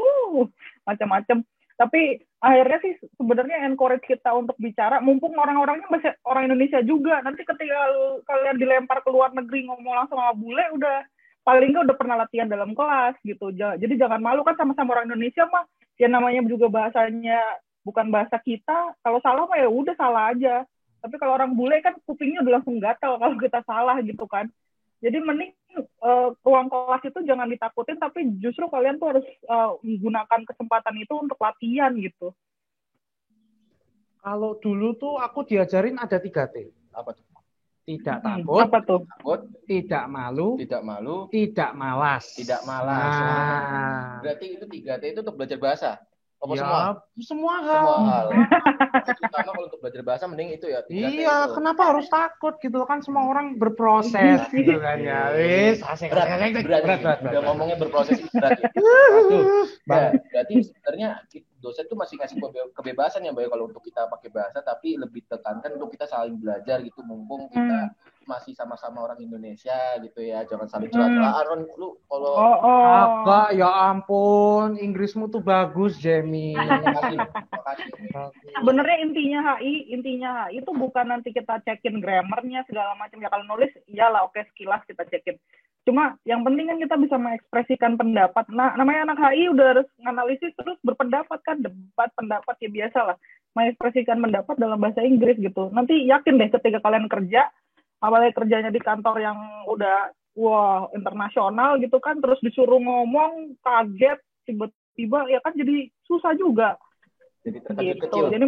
macam-macam. Tapi akhirnya sih sebenarnya encourage kita untuk bicara, mumpung orang-orangnya bahasa orang Indonesia juga. Nanti ketika kalian dilempar ke luar negeri ngomong langsung sama bule, udah paling nggak udah pernah latihan dalam kelas gitu. Jadi jangan malu, kan sama-sama orang Indonesia mah. Ya namanya juga bahasanya bukan bahasa kita. Kalau salah mah ya udah salah aja. Tapi kalau orang bule kan kupingnya udah langsung gatal kalau kita salah gitu kan. Jadi mending ruang kelas itu jangan ditakutin, tapi justru kalian tuh harus menggunakan kesempatan itu untuk latihan gitu. Kalau dulu tuh aku diajarin ada 3T. Apa tuh? Tidak takut. Apa tuh? Takut. Tidak malu. Tidak malas. Nah. Berarti itu 3T itu untuk belajar bahasa. Semua hal. Terutama kalau untuk belajar bahasa mending itu ya. Iya, itu. Kenapa harus takut gitu kan, semua orang berproses gitu kan ya. Berat. Udah ngomongnya berproses berat. Berarti sebenarnya dosen tuh masih kasih kebebasan ya Mbak, kalau untuk kita pakai bahasa, tapi lebih tekankan untuk kita saling belajar gitu, mumpung kita masih sama-sama orang Indonesia gitu ya, jangan saling celah-celahan. Lu kalau apa ya ampun, Inggrismu tuh bagus Jamie. Makasih. Sebenarnya intinya HI itu bukan nanti kita cekin grammarnya segala macam ya, kalau nulis iyalah oke, sekilas kita cekin. Cuma yang penting kan kita bisa mengekspresikan pendapat. Nah, namanya anak HI udah harus nganalisis terus berpendapat kan, debat pendapat ya biasa lah. mengekspresikan pendapat dalam bahasa Inggris gitu. Nanti yakin deh ketika kalian kerja, apalagi kerjanya di kantor yang udah wah internasional gitu kan, terus disuruh ngomong kaget tiba-tiba ya kan jadi susah juga. Jadi terkejut Gitu. kecil. Jadi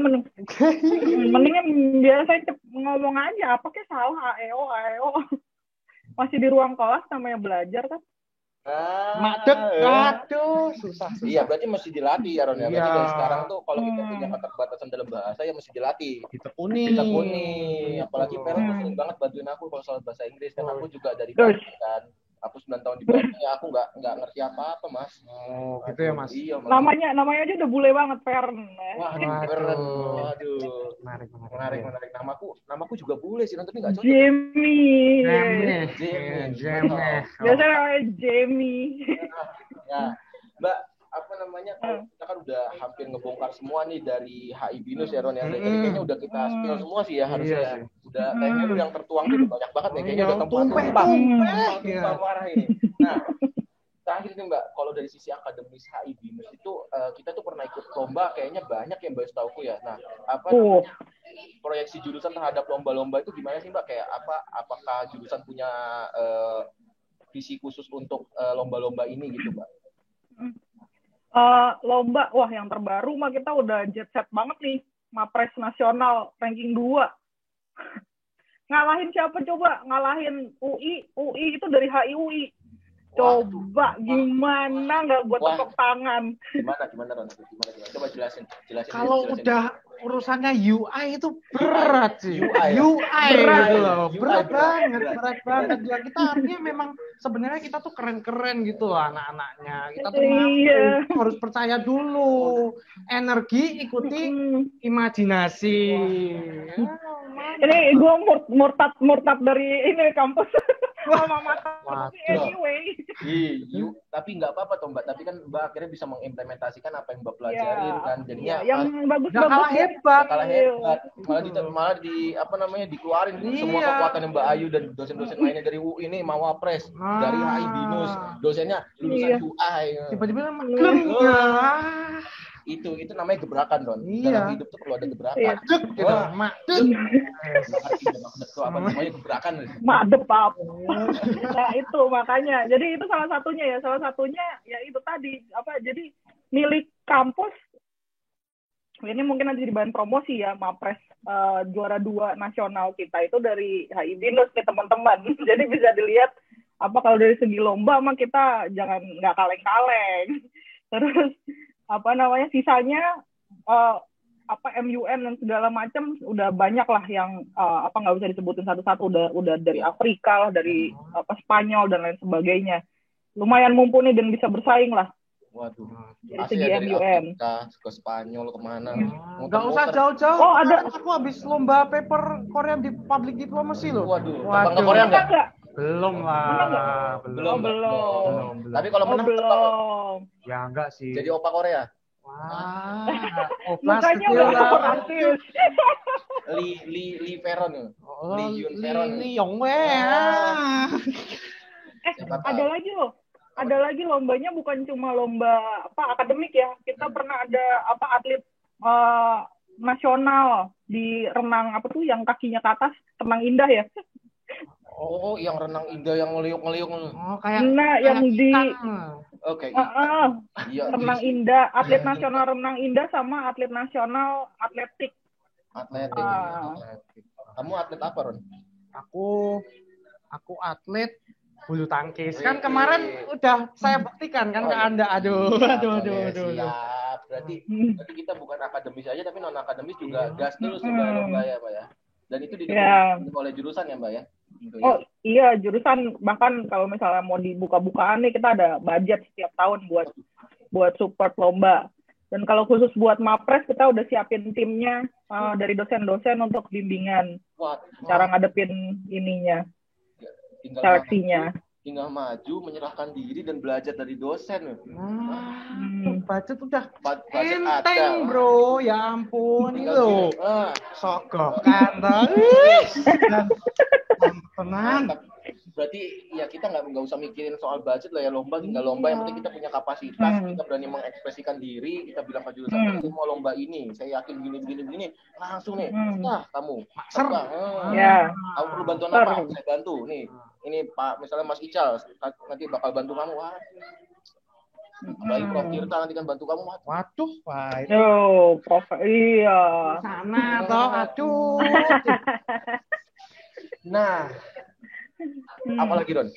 mendingan biasanya ngomong aja apa kayak salah AEO. Masih di ruang kelas namanya belajar kan. Madep, aduh, susah. Iya, berarti mesti dilatih ya Ron ya. Berarti Iya. dari sekarang tuh kalau kita punya keterbatasan dalam bahasa ya mesti dilatih. Ditekuni. Apalagi Gitu. Peron tuh sering banget bantuin aku kalau soal bahasa Inggris kan aku juga dari Bali kan. Aku 9 tahun di Bali ya aku nggak ngerti apa-apa, Mas. Oh, gitu ya, Mas. Iya, Mas. Namanya aja udah bule banget, Fern. Wah, keren. Waduh. Menarik. Namaku juga bule sih, tapi nggak cocok. Jamie. Biasanya namanya Jamie. Ya, Mbak, apa namanya? Kalau kita kan udah hampir ngebongkar semua nih dari HI Binus ya Ron ya. Dari tadi kayaknya udah kita spill semua sih ya harusnya. Iya. Udah kayaknya lu yang tertuang tuh udah banyak banget nih. Kayaknya udah tumpah parah ini. Nah, terakhir nih Mbak, kalau dari sisi akademis HI Binus itu kita tuh pernah ikut lomba kayaknya banyak yang Mbak setauku ya. Nah, apa namanya? Proyeksi jurusan terhadap lomba-lomba itu gimana sih Mbak? Kayak apakah jurusan punya visi khusus untuk lomba-lomba ini gitu Mbak? Lomba, wah yang terbaru mah kita udah jet set banget nih. Mapres nasional ranking 2. Ngalahin siapa coba? Ngalahin UI itu dari HI UI. Coba gimana nggak gue tepuk tangan? Gimana Ron? Coba jelasin. Kalau udah urusannya UI itu berat sih. UI berat loh. Berat banget. Ya, kita artinya memang sebenarnya kita tuh keren-keren gitu loh anak-anaknya. Kita tuh harus percaya dulu. Energi ikuti imajinasi. Ini gue murtad dari ini kampus. Sama mata anyway. Tapi nggak apa-apa toh Mbak. Tapi kan Mbak akhirnya bisa mengimplementasikan apa yang Mbak pelajarin kan. Jadinya yang bagus kalah hebat. Malah dikeluarin semua kekuatan yang Mbak Ayu dan dosen-dosen lainnya dari UI ini mau Wapres dari HI Binus, dosennya lulusan UI. Tiba-tiba itu namanya gebrakan Ron. Dalam hidup tuh perlu ada gebrakan. Apa namanya gebrakan? Madep apa? Nah itu makanya. Jadi itu salah satunya ya itu tadi jadi milik kampus. Ini mungkin nanti jadi bahan promosi ya, Mapres juara 2 nasional kita itu dari HI Binus nih teman-teman. Jadi bisa dilihat kalau dari segi lomba mah kita nggak kaleng-kaleng. Terus sisanya MUN dan segala macam udah banyak lah yang nggak bisa disebutin satu-satu, udah dari Afrika lah, dari Spanyol dan lain sebagainya. Lumayan mumpuni dan bisa bersaing lah. Waduh, dari segi MUN ke Spanyol kemana? Nggak usah jauh-jauh. Oh ada. Aku habis lomba paper Korea di public diplomacy loh. Waduh. Ke Korea nggak? Belum lah. Belum. Tapi kalau menang belum. Ya enggak sih. Jadi opa Korea. Wah. Makanya udah rasis. Li Veron. Li Yun Veron. Li Yongwe. Ada lagi lombanya bukan cuma lomba akademik ya. Kita pernah ada atlet nasional di renang yang kakinya ke atas, renang indah ya. Oh, yang renang indah yang ngeliuk-ngeliuk. Oh, kayak yang di Oke. Renang indah, atlet nasional renang indah sama atlet nasional atletik. Atletik. Kamu atlet apa, Ron? Aku atlet bulu tangkis. Kan kemarin udah saya buktikan kan ke Anda. Aduh. Siap. Berarti kita bukan akademis aja tapi non akademis juga gas terus lomba ya, Pak ya. Dan itu didukung oleh jurusan ya, Mbak ya. Oh iya, jurusan bahkan kalau misalnya mau dibuka-bukaan nih kita ada budget setiap tahun buat support lomba. Dan kalau khusus buat Mapres kita udah siapin timnya dari dosen-dosen untuk bimbingan cara ngadepin ininya, seleksinya. Tinggal maju, menyerahkan diri dan belajar dari dosen. Budget udah enteng, bro. Ya ampun, lo. Sogok kan, tenang. Berarti ya kita nggak usah mikirin soal budget lah ya, lomba tinggal lomba, yang penting kita punya kapasitas, kita berani mengekspresikan diri, kita bilang ke jurusan saya mau lomba ini, saya yakin begini langsung nih, kamu kamu perlu bantuan apa, saya bantu nih, ini Pak misalnya Mas Ical nanti bakal bantu kamu, apalagi Prof Tirta nanti kan bantu kamu. Waduh, Pak. Prof, iya. Sana toh, aduh. Nah, apalagi Don?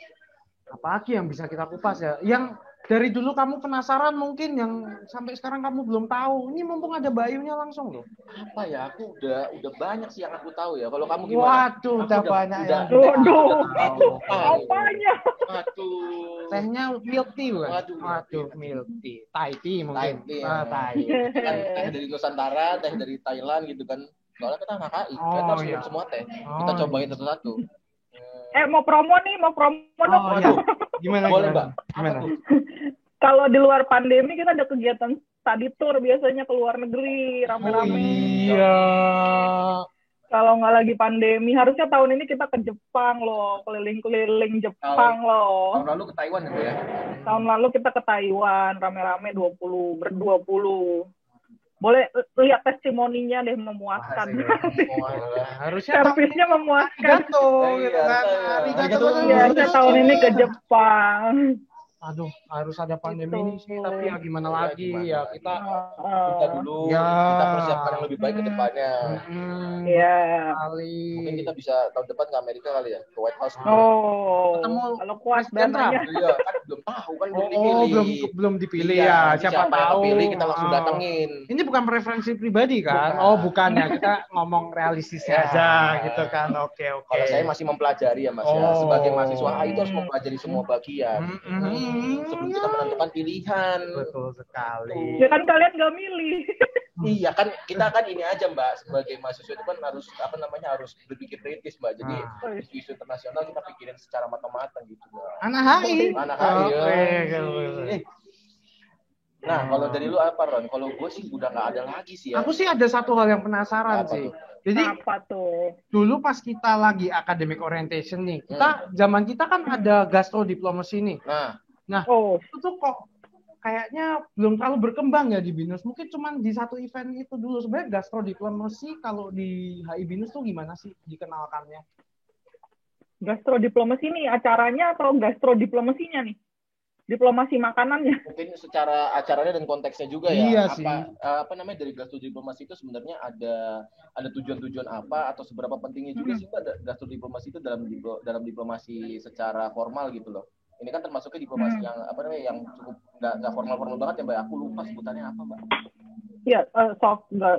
Apalagi yang bisa kita kupas ya? Yang dari dulu kamu penasaran mungkin yang sampai sekarang kamu belum tahu. Ini mumpung ada Bayunya langsung loh. Apa ya? Aku udah banyak sih yang aku tahu ya. Kalau kamu gimana? Waduh, udah banyak ya. Apanya? Waduh. Tehnya milk tea bukan? Waduh, milk tea. Thai tea mungkin. Thai. Teh dari Nusantara, teh dari Thailand gitu kan. Soalnya kita HKI, kita harus minum semua teh. Kita cobain satu-satu. Mau promo dong. Iya. Gimana? Boleh, Mbak. Gimana? Kalau di luar pandemi kita ada kegiatan study tour biasanya ke luar negeri rame-rame. Iya. Kalau nggak lagi pandemi, harusnya tahun ini kita ke Jepang loh, keliling-keliling Jepang loh. Tahun lalu ke Taiwan ya? Tahun lalu kita ke Taiwan, rame-rame 20. Boleh lihat testimoninya deh, memuaskan. Harusnya servisnya memuaskan. Gitu kan. Biasanya tahun ini ke Jepang. Aduh, harus ada pandemi ini sih, tapi ya gimana lagi ya kita dulu kita persiapkan yang lebih baik ke depannya. Iya. Mungkin kita bisa tahun depan ke Amerika kali ya, ke White House. Ketemu kalau kuat dananya. Iya, kan belum tahu kan belum dipilih. Belum dipilih ya. Siapa tahu pilih kita langsung datengin. Ini bukan preferensi pribadi kan? Bukan ya, kita ngomong realistisnya aja gitu kan. Oke. Kalau saya masih mempelajari ya Mas ya. Sebagai mahasiswa itu harus mempelajari semua bagian. Sebelum kita menentukan pilihan. Betul sekali. Ya kan kalian nggak milih. Iya kan, kita kan ini aja Mbak, sebagai mahasiswa itu kan harus harus berpikir kritis Mbak. Jadi isu-isu internasional kita pikirin secara matang-matang gitu Mbak. Anak HI. Nah, kalau dari lu apa Ron? Kalau gue sih udah nggak ada lagi sih ya. Aku sih ada satu hal yang penasaran sih. Jadi apa tuh? Dulu pas kita lagi academic orientation nih, zaman kita kan ada gastrodiplomasi nih. Nah, itu tuh kok kayaknya belum terlalu berkembang ya di BINUS. Mungkin cuma di satu event itu dulu. Sebenarnya gastrodiplomasi kalau di HI BINUS tuh gimana sih dikenalkannya? Gastrodiplomasi ini acaranya atau gastrodiplomasinya nih? Diplomasi makanannya. Mungkin secara acaranya dan konteksnya juga ya. Iya sih. Apa namanya dari gastrodiplomasi itu sebenarnya ada tujuan-tujuan apa atau seberapa pentingnya juga sih Mbak gastrodiplomasi itu dalam diplomasi secara formal gitu loh. Ini kan termasuknya diplomasi yang yang cukup nggak formal banget ya Mbak. Aku lupa sebutannya apa Mbak. Iya,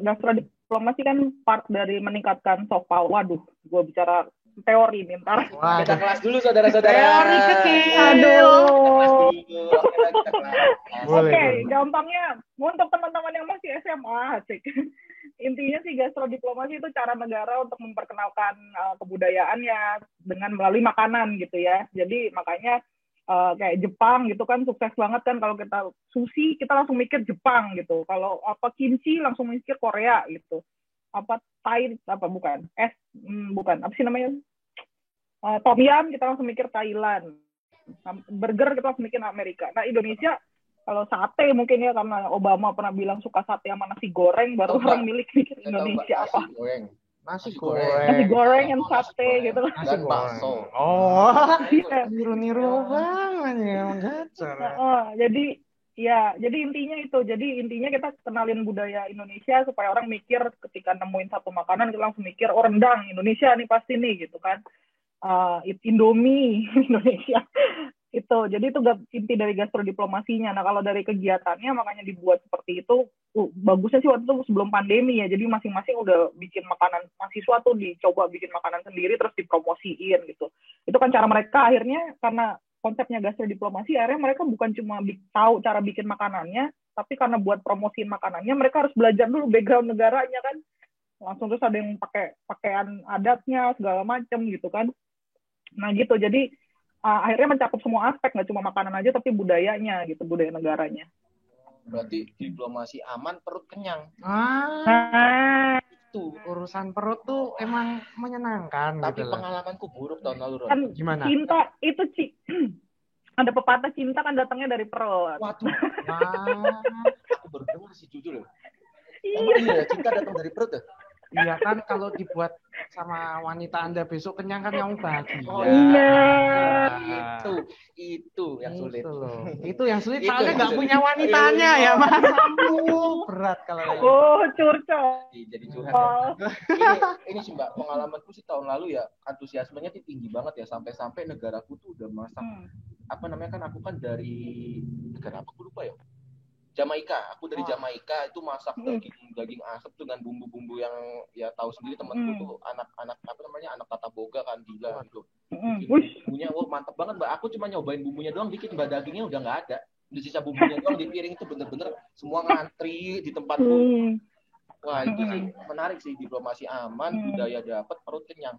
gastrodiplomasi kan part dari meningkatkan soft power. Waduh, gue bicara teori nih ntar. Kita kelas dulu saudara-saudara. Teori kecil. Aduh. Boleh. Oke, gampangnya untuk teman-teman yang masih SMA, asik. Intinya sih gastrodiplomasi itu cara negara untuk memperkenalkan kebudayaannya dengan melalui makanan gitu ya. Jadi makanya kayak Jepang gitu kan sukses banget kan, kalau kita sushi kita langsung mikir Jepang gitu. Kalau kimchi langsung mikir Korea gitu. Bukan apa sih namanya? Tom yum kita langsung mikir Thailand. Burger kita langsung mikir Amerika. Nah, Indonesia kalau sate mungkin ya, karena Obama pernah bilang suka sate sama nasi goreng, baru orang milik Indonesia apa? Nasi goreng yang sate gitu. Dan bakso. Niru-niru banget ya, gacor. Jadi intinya itu. Jadi intinya kita kenalin budaya Indonesia supaya orang mikir ketika nemuin satu makanan kita langsung mikir rendang Indonesia nih pasti nih gitu kan. Indomie Indonesia. Jadi itu inti dari gastrodiplomasinya. Nah, kalau dari kegiatannya makanya dibuat seperti itu. Bagusnya sih waktu itu sebelum pandemi ya. Jadi masing-masing udah bikin makanan, mahasiswa tuh dicoba bikin makanan sendiri terus dipromosiin gitu. Itu kan cara mereka akhirnya, karena konsepnya gastrodiplomasi, akhirnya mereka bukan cuma tahu cara bikin makanannya, tapi karena buat promosiin makanannya mereka harus belajar dulu background negaranya kan. Langsung terus ada yang pakai pakaian adatnya segala macam gitu kan. Nah gitu, jadi akhirnya mencakup semua aspek, nggak cuma makanan aja tapi budayanya gitu, budaya negaranya. Berarti diplomasi aman, perut kenyang. itu. Urusan perut tuh emang menyenangkan. Tapi gitu loh. pengalamanku buruk tahun lalu, Ron. Kan Gimana? cinta itu ada pepatah cinta kan datangnya dari perut. Waduh, Wah, aku baru dengar sih jujur. Iya. Emang iya cinta datang dari perut ya? iya kan kalau dibuat sama wanita Anda besok kenyang kan kamu bahagia. Oh, iya. Itu yang sulit. Itu loh. Itu yang sulit Itu soalnya yang nggak sulit. punya wanitanya ya Mas. Aduh, berat kalau kayak gitu. Oh, curcol. Jadi curhat ya. Ini sih Mbak, pengalamanku sih tahun lalu ya, antusiasmenya tuh tinggi banget ya, sampai-sampai negaraku tuh udah masak apa namanya kan, aku kan dari negara apa aku lupa ya, Jamaika. Aku dari Jamaika itu masak daging asap tuh dengan bumbu-bumbu yang ya tahu sendiri temanku tuh anak apa namanya, anak tata boga kan, gila gitu. Bumbunya mantep banget Mbak. Aku cuma nyobain bumbunya doang dikit Mbak, dagingnya udah nggak ada. Di sisa bumbunya doang di piring itu bener-bener semua ngantri di tempatku. Wah itu sih menarik sih, diplomasi aman, budaya dapat, perut kenyang.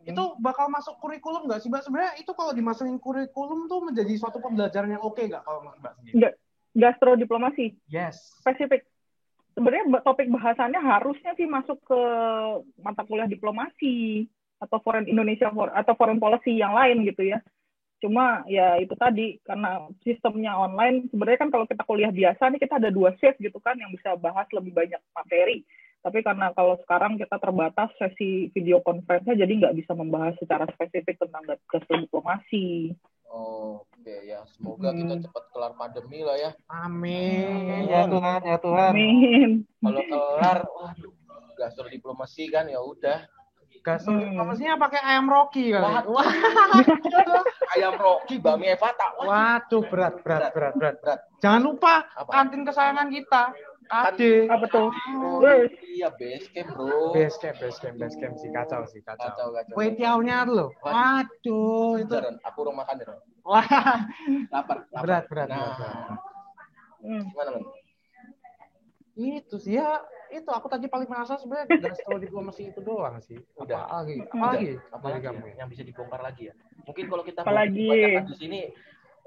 Itu bakal masuk kurikulum nggak sih Mbak? Sebenarnya itu kalau dimasukin kurikulum tuh menjadi suatu pembelajaran yang oke nggak kalau Mbak sendiri? Gastrodiplomasi. Yes. Spesifik. Sebenarnya topik bahasannya harusnya sih masuk ke mata kuliah diplomasi atau foreign Indonesia atau foreign policy yang lain gitu ya. Cuma ya itu tadi, karena sistemnya online, sebenarnya kan kalau kita kuliah biasa nih kita ada 2 shift gitu kan yang bisa bahas lebih banyak materi. Tapi karena kalau sekarang kita terbatas sesi video conference-nya, jadi nggak bisa membahas secara spesifik tentang diplomasi. Oh, oke ya. Semoga kita cepat kelar pandemi lah ya. Amin. Ya Tuhan, ya Tuhan. Amin. Kalau kelar, waduh, gastrodiplomasi kan ya udah. Gastrodiplomasinya pakai ayam Rocky kali. Wah. Ayam Rocky, Bami Evata. Waduh, berat. Jangan lupa kantin kesayangan kita. Ade. Apa tuh? Iya, base camp, bro. Base camp sih, kacau. Kue tiaunya loh. Waduh, itu. Ron, aku rumah makan Ron. Wah, Lapar. berat. Gimana, Ron? Itu sih ya, itu aku tadi paling penasaran sebenarnya gastrodiplomasi itu doang sih. Udah. Apalagi kamu yang bisa dibongkar lagi ya. Mungkin kalau kita apalagi di sini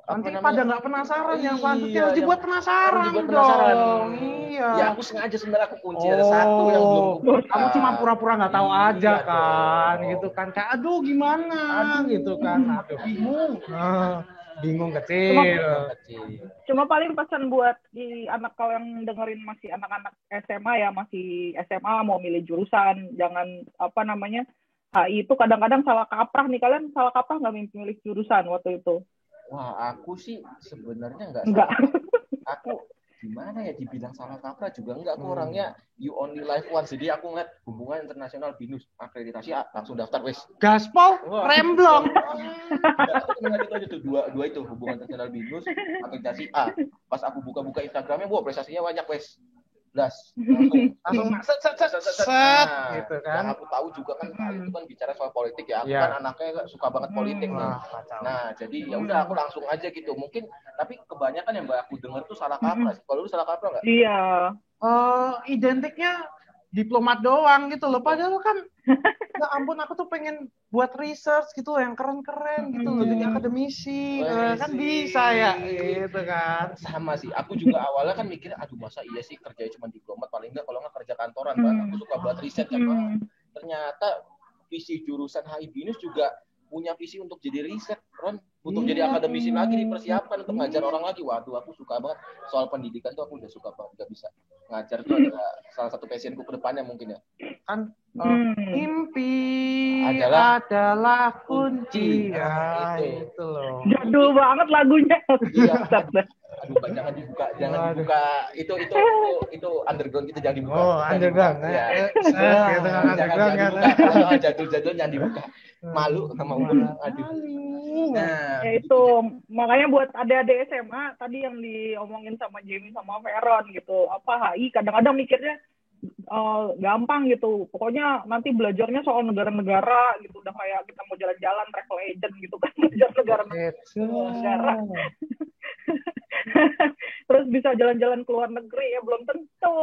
nanti pada nggak penasaran yang selanjutnya harus dibuat penasaran dong. Iya. Ya aku sengaja sebenarnya aku kunci ada satu yang belum. Kamu cuma pura-pura nggak tahu aja kan, gitu kan. Kayak aduh gimana, gitu kan. Aduh bingung kecil. Cuma paling pesan buat di anak, kalau yang dengerin masih anak-anak SMA ya, masih SMA mau milih jurusan, jangan apa namanya HI itu kadang-kadang salah kaprah nih. Kalian salah kaprah nggak milih jurusan waktu itu? Wah, aku sih sebenarnya enggak. Aku gimana ya, dibilang salah kaprah juga enggak. Aku orangnya you only live once. Jadi aku ngeliat hubungan internasional BINUS akreditasi A, langsung daftar wes. Gaspol, remblong. Itu aja tuh dua itu hubungan internasional BINUS akreditasi A. Pas aku buka-buka Instagramnya, wah prestasinya banyak wes. Langsung set gitu kan. Yang aku tahu juga kan itu kan bicara soal politik ya. Aku kan anaknya suka banget politik nih. Nah, jadi ya udah aku langsung aja gitu. Mungkin tapi kebanyakan yang Mbak aku dengar tuh salah kaprah sih. Kalau lu salah kaprah enggak? Iya. Identiknya diplomat doang gitu loh. Padahal kan ya ampun, aku tuh pengen buat research gitu yang keren-keren gitu loh, jadi akademisi. Kan bisa ya gitu kan. Sama sih, aku juga awalnya kan mikirnya aduh masa iya sih kerja cuma diplomat, paling enggak kalau nggak kerja kantoran Mbak. Aku suka buat riset kan Mbak. Ternyata visi jurusan HI BINUS juga punya visi untuk jadi riset, Ron, untuk jadi akademisi lagi, dipersiapkan untuk ngajar orang lagi. Waduh, aku suka banget soal pendidikan tuh, aku udah suka banget, gak bisa ngajar tuh adalah salah satu passionku ke depannya mungkin ya. Kan mimpi adalah kunci. Ya, itu loh. Jadul banget lagunya. Iya. Aduh, jangan dibuka. Itu underground, kita jangan dibuka. Oh, underground. Ya. Underground kan. Jadul-jadul jangan dibuka. Malu sama umur. Aduh. Nah, ya itu makanya buat adik-adik SMA tadi yang diomongin sama Jamie sama Veron gitu. Apa HI kadang-kadang mikirnya gampang gitu. Pokoknya nanti belajarnya soal negara-negara gitu, udah kayak kita mau jalan-jalan travel agent gitu kan, belajar negara-negara. Terus bisa jalan-jalan ke luar negeri ya belum tentu.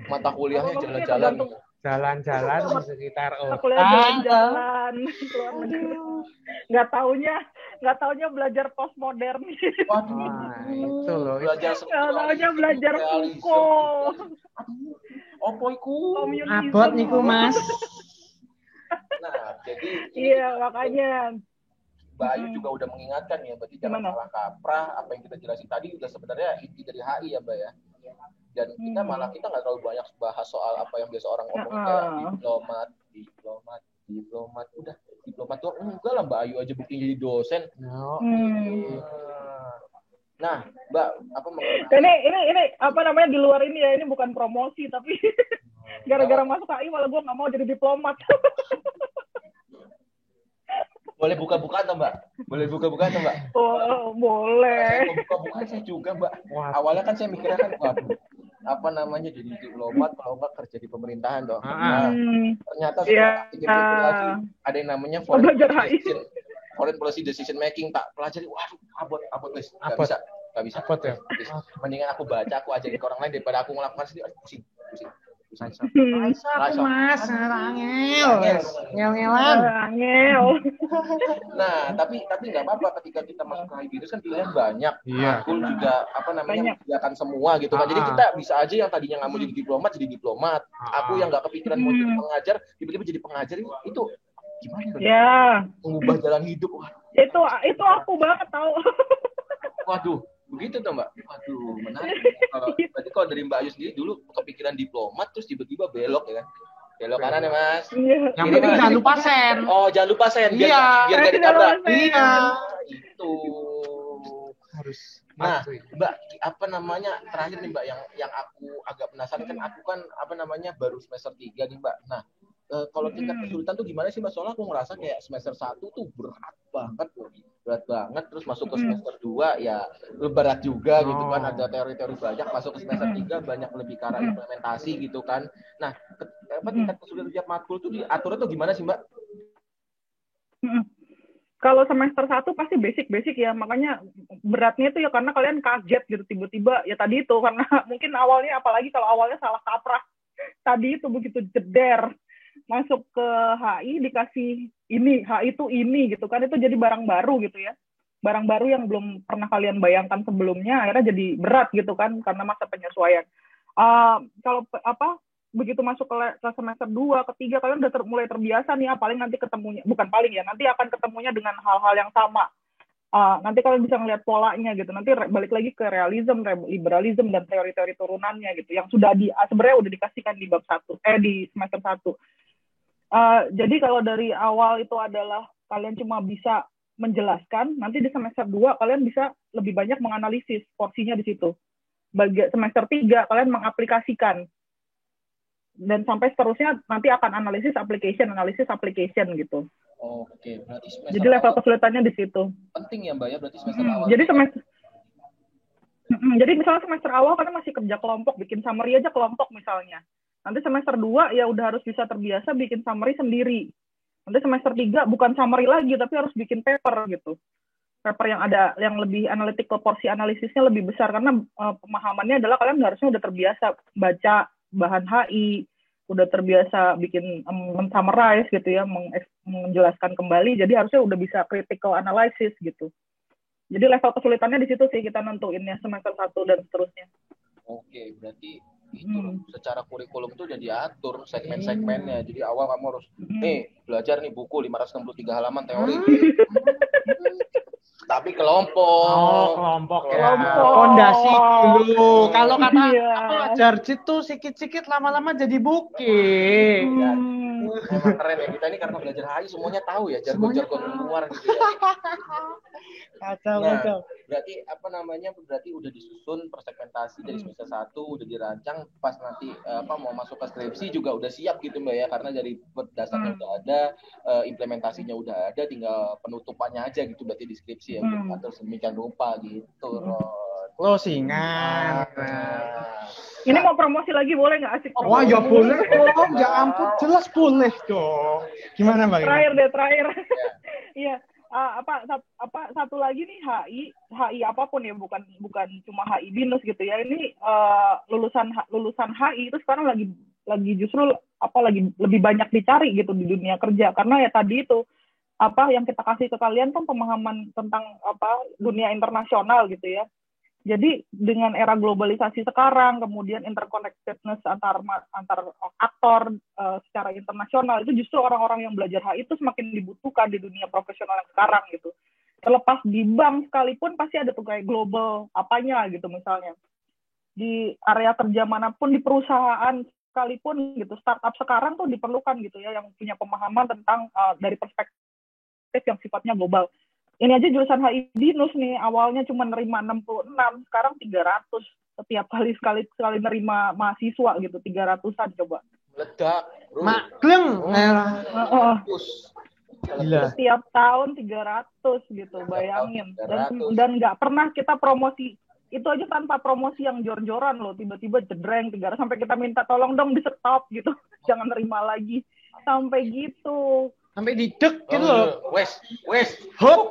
Mata kuliahnya jalan-jalan. Jalan-jalan di sekitar jalan-jalan ke luar negeri. Nggak taunya belajar postmodern. Waduh, itu loh. Belajar Nggak taunya belajar Foucault. Opo iku? Komunisme. Abot niku Mas. Nah, jadi Iya, makanya. Mbak Ayu juga udah mengingatkan ya, berarti jangan Gimana? salah kaprah. Apa yang kita jelasin tadi udah sebenarnya inti dari HI ya Mbak ya. Dan kita malah kita nggak terlalu banyak bahas soal apa yang biasa orang ngomong kayak diplomat. Udah diplomat tuh enggak lah, Mbak Ayu aja buktinya jadi dosen. Nah, Mbak, apa ini apa namanya di luar ini ya, ini bukan promosi tapi gara-gara masuk HI malah gue nggak mau jadi diplomat. Boleh buka-bukaan tuh Mbak? Oh, boleh. Saya mau buka-bukaan saya juga Mbak. Awalnya kan saya mikirnya kan, waduh, apa namanya jadi diplomat kalau nggak kerja di pemerintahan dong. Nah, ternyata setelah ada yang namanya foreign policy decision making, tak pelajari. Waduh, abot guys, nggak bisa. Abot ya. Mendingan aku baca, aku ajarin ke orang lain daripada aku ngelakukan sendiri. Pusing. Mas, ngel-ngelan. Nah, tapi nggak apa-apa ketika kita masuk ke HIBinus kan pilihan banyak. Iya. Aku juga menyediakan semua gitu kan. Jadi kita bisa aja yang tadinya nggak mau jadi diplomat. Aku yang nggak kepikiran mau jadi pengajar, tiba-tiba jadi pengajar itu gimana? Ya. Mengubah jalan hidup. Itu aku banget tahu. Waduh. Begitu tuh Mbak. Waduh, menarik. Berarti kalau dari Mbak Ayu sendiri dulu kepikiran diplomat terus tiba-tiba belok ya kan? Belok kanan ya Mas. Yang penting jangan lupa sen. Oh, jangan lupa sen. Biar gak ditabrak. Iya. Itu harus. Nah, Mbak, apa namanya terakhir nih Mbak yang aku agak penasaran kan aku kan apa namanya baru semester 3 nih Mbak. Nah, kalau tingkat kesulitan tuh gimana sih Mbak? Soalnya aku ngerasa kayak semester 1 tuh berat banget terus masuk ke semester 2 ya berat juga gitu kan, ada teori-teori banyak, masuk ke semester 3 banyak lebih ke arah implementasi gitu kan. Nah, tingkat kesulitan tiap matkul tuh diaturnya tuh gimana sih Mbak? Kalau semester 1 pasti basic ya, makanya beratnya itu ya karena kalian kaget gitu tiba-tiba ya tadi itu karena mungkin awalnya apalagi kalau awalnya salah kaprah tadi itu begitu jeder masuk ke HI dikasih HI itu ini gitu kan, itu jadi barang baru gitu ya, barang baru yang belum pernah kalian bayangkan sebelumnya, akhirnya jadi berat gitu kan karena masa penyesuaian. Kalau begitu masuk ke semester 2, ketiga kalian udah mulai terbiasa nih, paling nanti ketemunya, bukan paling ya, nanti akan ketemunya dengan hal-hal yang sama. Nanti kalian bisa ngeliat polanya gitu, nanti balik lagi ke realism, liberalism, dan teori-teori turunannya gitu, yang sudah sebenarnya udah dikasihkan di bab 1, di semester 1. Jadi kalau dari awal itu adalah kalian cuma bisa menjelaskan, nanti di semester 2 kalian bisa lebih banyak menganalisis porsinya di situ. Semester 3 kalian mengaplikasikan. Dan sampai seterusnya nanti akan analisis application gitu. Oke, berarti semester jadi level kesulitannya di situ. Penting ya Mbak ya, berarti semester awal. Jadi misalnya semester awal kalian masih kerja kelompok, bikin summary aja kelompok misalnya. Nanti semester 2 ya udah harus bisa terbiasa bikin summary sendiri. Nanti semester 3 bukan summary lagi, tapi harus bikin paper gitu. Paper yang lebih analitik, porsi analisisnya lebih besar, karena pemahamannya adalah kalian harusnya udah terbiasa baca bahan HI, udah terbiasa bikin men-summarize gitu ya, menjelaskan kembali, jadi harusnya udah bisa critical analysis gitu. Jadi level kesulitannya di situ sih kita nentuinnya semester 1 dan seterusnya. Oke, berarti itu secara kurikulum tuh udah diatur segmen-segmennya. Jadi awal kamu harus belajar nih buku 563 halaman teori. Tapi kelompok ya. Fondasi dulu. Kalau kata Jarjit tuh sikit-sikit lama-lama jadi bukit. Emang keren ya, kita ini karena belajar HI semuanya tahu ya, jargon-jargon luar gitu ya. Kacau. Berarti udah disusun persegmentasi dari semester 1, udah dirancang, pas nanti mau masuk ke skripsi juga udah siap gitu Mbak ya, karena dari dasarnya udah ada, implementasinya udah ada, tinggal penutupannya aja gitu berarti di skripsi ya, atau sedemikian rupa gitu. Closingan. Ini mau promosi lagi boleh nggak, asik? Wah ya boleh dong, ya ampun, jelas boleh dong. Gimana Mbak? Terakhir. Iya. Satu lagi nih, HI apapun ya, bukan cuma HIBinus gitu ya. Ini lulusan HI itu sekarang lagi justru lagi lebih banyak dicari gitu di dunia kerja, karena ya tadi itu yang kita kasih ke kalian kan pemahaman tentang dunia internasional gitu ya. Jadi dengan era globalisasi sekarang, kemudian interconnectedness antar aktor secara internasional, itu justru orang-orang yang belajar HI itu semakin dibutuhkan di dunia profesional yang sekarang gitu. Terlepas di bank sekalipun pasti ada tuh kayak global apanya gitu misalnya. Di area kerja manapun, di perusahaan sekalipun gitu, startup sekarang tuh diperlukan gitu ya, yang punya pemahaman tentang dari perspektif yang sifatnya global. Ini aja jurusan HI Binus nih, awalnya cuma nerima 66, sekarang 300 setiap sekali nerima mahasiswa gitu, 300-an coba. Meledak, bro. Makleng. Gila. Setiap tahun 300 gitu, bayangin. Dan nggak pernah kita promosi. Itu aja tanpa promosi yang jor-joran loh, tiba-tiba jedreng 300 sampai kita minta tolong dong di stop gitu, jangan nerima lagi. Sampai gitu. Sampai didek gitu loh. Wes. Hop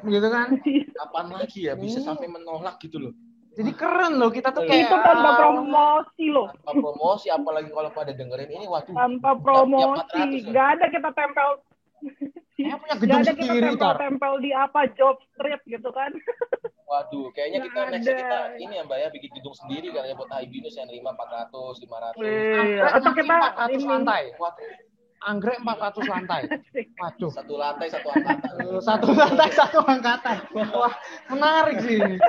gitu kan. Kapan lagi ya bisa sampai menolak gitu loh. Jadi keren loh, kita tuh kayak itu tanpa promosi loh. Tanpa promosi, apalagi kalau pada dengerin ini, waduh. Tanpa promosi, nggak ada kita tempel. Nggak ada kita tempel di apa job street gitu kan. Waduh, kayaknya kita nextnya kita ini ya Mbak ya, bikin gedung sendiri kan ya buat HI Binus yang 500, 500. Atau kita 400 lantai. Anggrek 400 lantai. Waduh. Satu lantai, satu angkatan. Satu lantai, satu angkatan. Wah, menarik sih ini.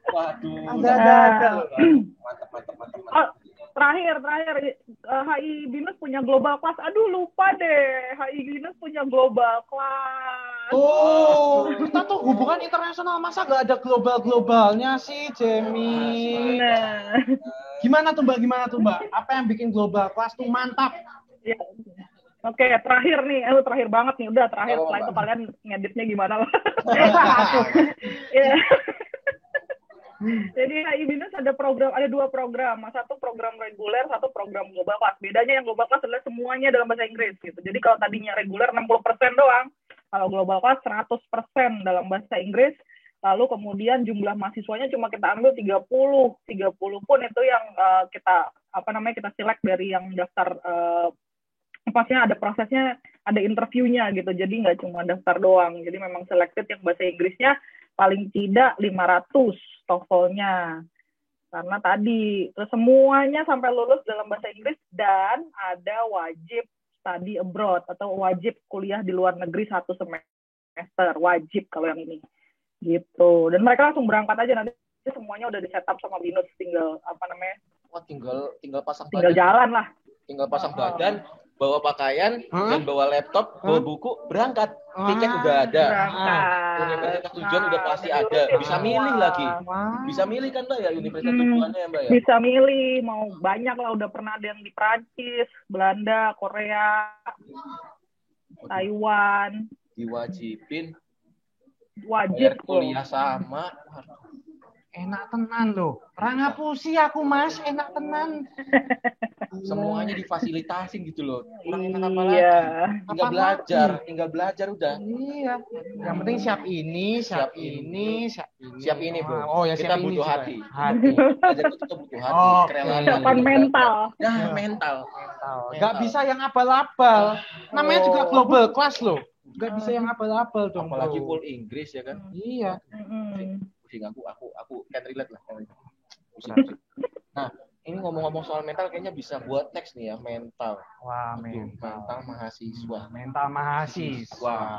Waduh. Ada. Mantap. Terakhir, HI Binus punya global class. Aduh, lupa deh. HI Binus punya global class. Oh, kita tuh hubungan internasional, masa nggak ada globalnya sih, Jamie? Nah. Gimana tuh Mbak? Apa yang bikin global class tuh mantap? Ya. Oke, terakhir nih, terakhir banget nih, udah terakhir. Setelah itu kalian ngeditnya gimana lah. Jadi HI Binus ada dua program, satu program reguler, satu program global class. Bedanya yang global class adalah semuanya dalam bahasa Inggris gitu. Jadi kalau tadinya reguler 60% doang, kalau global class 100% dalam bahasa Inggris. Lalu kemudian jumlah mahasiswanya cuma kita ambil 30 pun itu yang kita select dari yang daftar. Pastinya ada prosesnya, ada interviewnya gitu, jadi nggak cuma daftar doang, jadi memang selected yang bahasa Inggrisnya paling tidak 500 TOEFL-nya, karena tadi terus semuanya sampai lulus dalam bahasa Inggris, dan ada wajib study abroad atau wajib kuliah di luar negeri 1 semester, wajib kalau yang ini gitu, dan mereka langsung berangkat aja, nanti semuanya udah di setup sama Binus, tinggal tinggal pasang badan, jalan lah, tinggal pasang badan, bawa pakaian, dan bawa laptop, bawa buku, berangkat. Tiket udah ada. Universitas tujuan udah pasti ada. Bisa milih lagi. Bisa milih kan Mbak ya universitas tujuannya ya Mbak ya? Bisa milih, mau banyak lah, udah pernah ada yang di Prancis, Belanda, Korea, Taiwan. Diwajibin. Wajib kuliah sama. Enak tenan loh. Rangapusi aku Mas, enak tenan. Semuanya difasilitasin gitu loh. Kurang enak apa lagi? Tinggal belajar udah. Iya. Yang penting siap ini, bro. Oh ya, kita butuh hati. Belajar itu kita butuh hati. Kesiapan mental. Nah, mental. Gak bisa yang abal-abal. Namanya juga global class loh. Gak bisa yang abal-abal dong. Apalagi full Inggris ya kan? Iya. Pusing aku can relate lah. Nah, ini ngomong-ngomong soal mental kayaknya bisa buat next nih ya, mental. Wah, mental mahasiswa.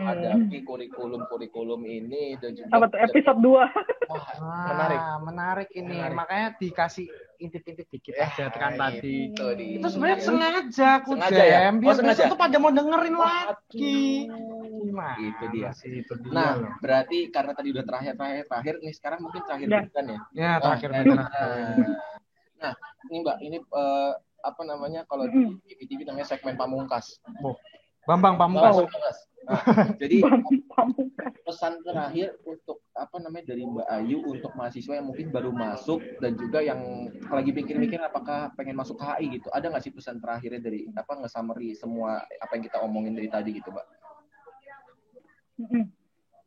Hadapi kurikulum ini dan juga episode 2. Wah, menarik ini. Makanya dikasih intip-intip dikit aja kan tadi. Itu sebenarnya sengaja aku jam. Biar besok tuh pada mau dengerin lagi. Gimana? Itu dia. Nah, berarti karena tadi udah terakhir nih, sekarang mungkin terakhir bukan ya? Ya, terakhir. Nah, ini Mbak, ini kalau di TV namanya segmen pamungkas. Bambang Pamungkas. Nah, jadi pesan terakhir untuk dari Mbak Ayu untuk mahasiswa yang mungkin baru masuk dan juga yang lagi pikir-pikir apakah pengen masuk HI gitu. Ada nggak sih pesan terakhirnya dari nge-summary semua apa yang kita omongin dari tadi gitu, Mbak?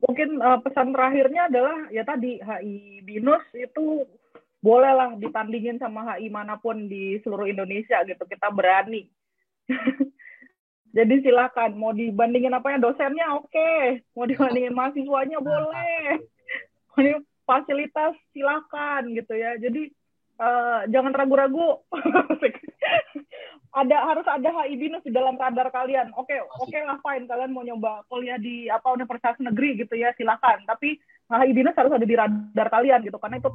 Mungkin pesan terakhirnya adalah ya tadi, HI Binus itu bolehlah ditandingin sama HI manapun di seluruh Indonesia gitu, kita berani. Jadi silakan, mau dibandingin dosennya oke, mau dibandingin mahasiswanya boleh. Ini fasilitas silakan gitu ya. Jadi jangan ragu-ragu. Harus ada HI BINUS di dalam radar kalian. Oke lah, fine, kalian mau nyoba kuliah di universitas negeri gitu ya, silakan. Tapi HI BINUS harus ada di radar kalian gitu, karena itu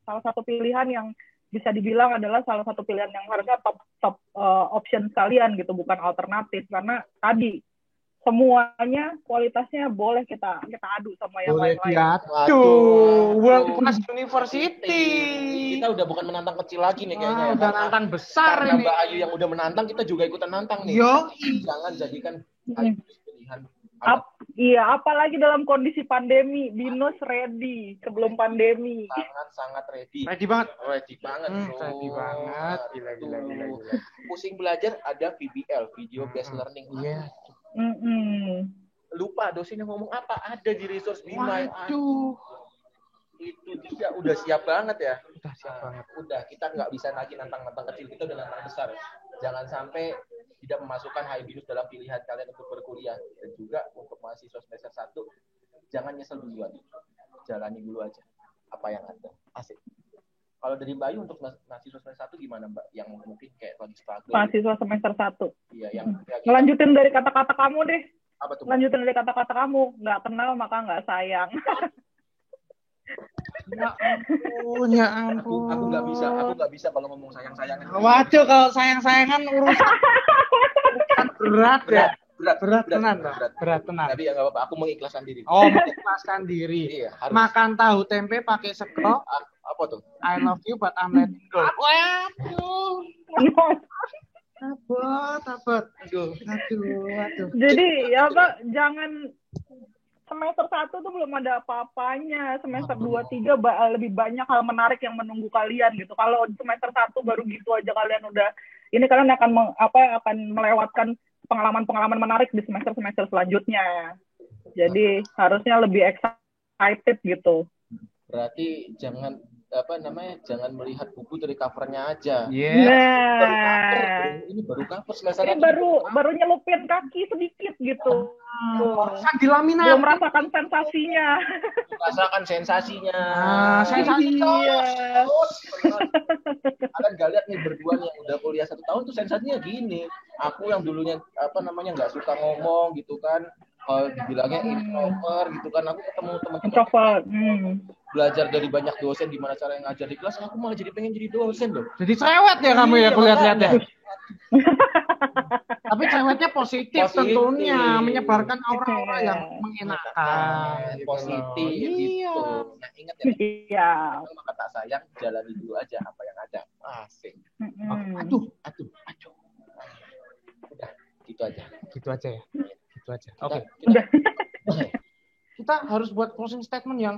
salah satu pilihan yang bisa dibilang adalah salah satu pilihan yang harusnya top option kalian gitu, bukan alternatif. Karena tadi semuanya kualitasnya boleh kita adu sama yang lain-lain. Waduh, World Class University. Kita udah bukan menantang kecil lagi nih kayaknya. Udah nantang besar karena ini. Mbak Ayu yang udah menantang, kita juga ikutan nantang nih. Yo. Jangan jadikan HI BINUS pilihan. Iya, apalagi dalam kondisi pandemi, BINUS ready sebelum pandemi. Sangat ready. Ready banget. Ready banget, bro. Ready banget. Gila. Pusing belajar ada VBL, Video Based Learning. Iya. Lupa dosen yang ngomong apa, ada di resource Bima. Waduh. Itu dia udah siap banget ya. Udah siap banget. Udah, kita nggak bisa lagi nantang kecil, kita udah nantang besar. Jangan sampai tidak memasukkan HI BINUS dalam pilihan kalian untuk berkuliah. Dan juga untuk mahasiswa semester 1, jangan nyesel duluan. Jalani dulu aja apa yang ada. Asik. Kalau dari Bayu untuk mahasiswa semester 1 gimana, Mbak? Yang mungkin kayak lagi struggle. Mahasiswa semester 1. Iya, yang Ngelanjutin dari kata-kata kamu deh. Apa tuh? Lanjutin dari kata-kata kamu. Nggak kenal maka nggak sayang. Ya ampun. Aku nggak bisa kalau ngomong sayang-sayangan. Waduh, kalau sayang-sayangan urusan berat ya. Berat tenan. Tapi ya nggak apa-apa, aku mengikhlaskan diri. Oh, mengikhlaskan diri. Iya, harus. Makan tahu tempe pakai sego. Apa tuh? I love you but I'm letting go. Waduh. Abot. Aduh. Jadi ya Pak, jangan semester 1 tuh belum ada apa-apanya. Semester 2, 3 lebih banyak hal menarik yang menunggu kalian gitu. Kalau semester 1 baru gitu aja kalian udah, ini kalian akan melewatkan pengalaman-pengalaman menarik di semester-semester selanjutnya. Jadi harusnya lebih excited gitu. Berarti jangan melihat buku dari covernya aja. Nah, ini baru cover semester ini baru nyelupin kaki sedikit gitu. Kan di laminat. Belum merasakan sensasinya. Rasakan sensasinya. Sensasi. Iya. Kalian gak lihat nih berdua nih yang udah kuliah 1 tahun tuh sensasinya gini. Aku yang dulunya nggak suka ngomong gitu kan. Dibilangnya introvert gitu kan, aku ketemu teman-teman belajar dari banyak dosen gimana cara yang ngajar di kelas, aku malah jadi pengen jadi dosen loh. Jadi cerewet ya kamu ya, aku lihat-lihat ya. Tapi cerewetnya positif tentunya, menyebarkan aura-aura yang mengenakan, positif gitu. Nah, ingat ya. Iya. Maka tak sayang, jalani dulu aja apa yang ada. Asik. Aduh. Udah, gitu aja ya. Oke. Kita harus buat closing statement yang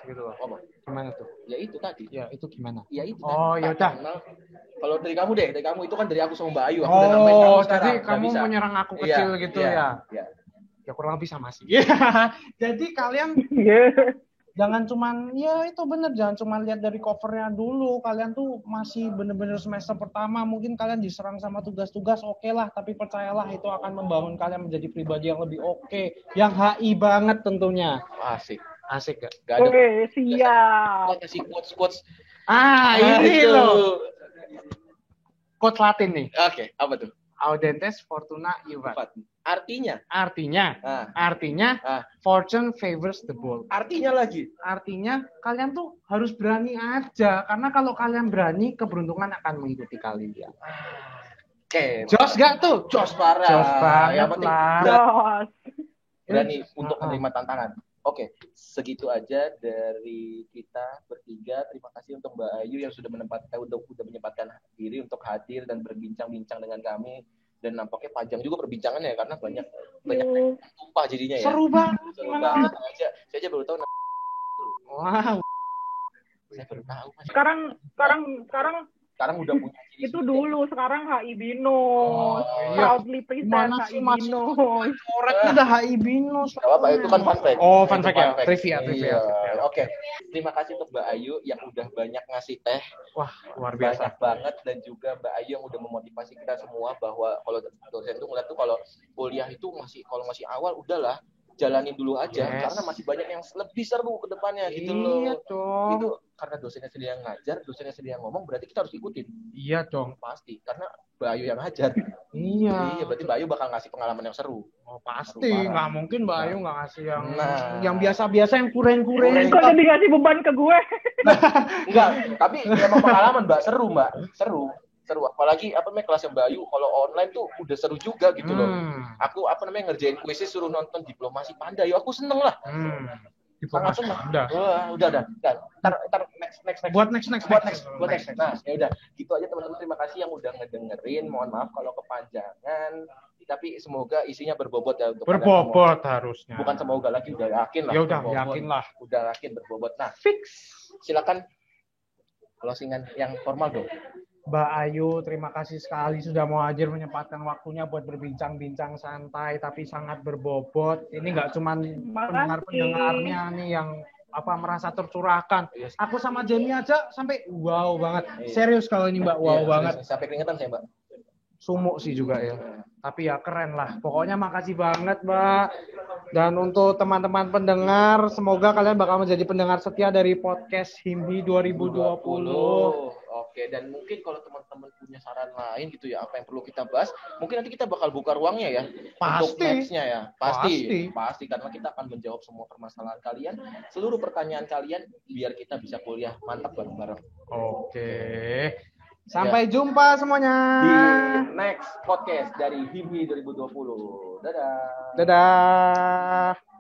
gitu loh. Gimana tuh? Ya itu tadi. Ya itu gimana? Ya itu. Oh ya udah. Kalau dari kamu itu kan dari aku sama Mbak Ayu. Aku udah nambahin kamu jadi sekarang. kamu menyerang aku kecil gitu ya? Iya. Ya kurang lebih sama sih. Jadi kalian jangan cuman jangan cuma lihat dari covernya dulu. Kalian tuh masih bener-bener semester pertama, mungkin kalian diserang sama tugas-tugas, oke lah, tapi percayalah itu akan membangun kalian menjadi pribadi yang lebih oke, yang HI banget tentunya. Asik gak? Gak ada. Siap. Kasih quotes. Ini loh. Quotes Latin nih. Oke, apa tuh? Audentes fortuna iubat. Artinya, fortune favors the bold. Artinya kalian tuh harus berani aja, karena kalau kalian berani, keberuntungan akan mengikuti kalian. Oke. Jos gak tuh? Jos parah. Jos banget yang penting lah. Berani untuk menerima tantangan. Oke, segitu aja dari kita bertiga. Terima kasih untuk Mbak Ayu yang sudah menyempatkan diri untuk hadir dan berbincang-bincang dengan kami. Dan nampaknya panjang juga perbincangannya karena banyak tumpah jadinya ya. Seru banget. Saya aja baru tahu. Wow. Saya baru tahu. Sekarang udah punya ciri. Itu dulu, sekarang HI BINUS. Proudly present HI BINUS. Korek udah HI BINUS. Gak apa-apa, itu kan fun fact. Oh, fun fact ya. Trivia. Oke. Terima kasih untuk Mbak Ayu yang udah banyak ngasih teh. Wah, luar biasa. Banyak banget. Dan juga Mbak Ayu yang udah memotivasi kita semua bahwa kalau dosen tuh ngeliat tuh kalau kuliah itu masih awal udahlah. jalanin dulu aja Yes. karena masih banyak yang lebih seru ke depannya gitu Iya loh. dong. Itu karena dosennya sendiri yang ngajar, dosennya sendiri yang ngomong, berarti kita harus ikutin. Iya dong. Pasti, karena Bayu yang ngajar. Iya. Iya, berarti Bayu bakal ngasih pengalaman yang seru. Oh, pasti, Parah. nggak mungkin Mbak Ayu nggak ngasih yang Nah. biasa-biasa, yang kuren-kuren. Kok jadi ngasih beban ke gue? Enggak, tapi emang pengalaman Mbak, seru Mbak, seru. Apalagi kelas yang Bayu kalau online tuh udah seru juga gitu loh. Aku ngerjain kuisnya suruh nonton Diplomasi Panda, ya aku seneng lah. Sangat seneng. Wah, udah. Ntar next. Buat next. Nah, ya udah. Gitu aja teman-teman, terima kasih yang udah ngedengerin. Mohon maaf kalau kepanjangan. Tapi semoga isinya berbobot ya untuk berbobot harusnya. Bukan semoga lagi, udah yakin lah. Ya udah, yakin lah. Udah yakin berbobot. Nah, Fix. silakan closingan yang formal dong. Mbak Ayu, terima kasih sekali sudah mau hadir menyempatkan waktunya buat berbincang-bincang santai tapi sangat berbobot. Ini nggak cuma pendengar-pendengarnya nih yang merasa tercurahkan. Yes. Aku sama Jamie aja sampai wow banget. Serius kalau ini Mbak, wow banget. Sampai keringetan saya Mbak. Sumuk sih juga ya. Tapi ya keren lah. Pokoknya makasih banget Mbak. Dan untuk teman-teman pendengar, semoga kalian bakal menjadi pendengar setia dari podcast HIMHI 2020. Oke, dan mungkin kalau teman-teman punya saran lain gitu ya, apa yang perlu kita bahas, mungkin nanti kita bakal buka ruangnya ya. Untuk Pasti. next-nya ya. Pasti, karena kita akan menjawab semua permasalahan kalian, seluruh pertanyaan kalian, biar kita bisa kuliah mantap bareng-bareng. Oke. Sampai jumpa semuanya. Di next podcast dari HIMHI 2020. Dadah. Dadah.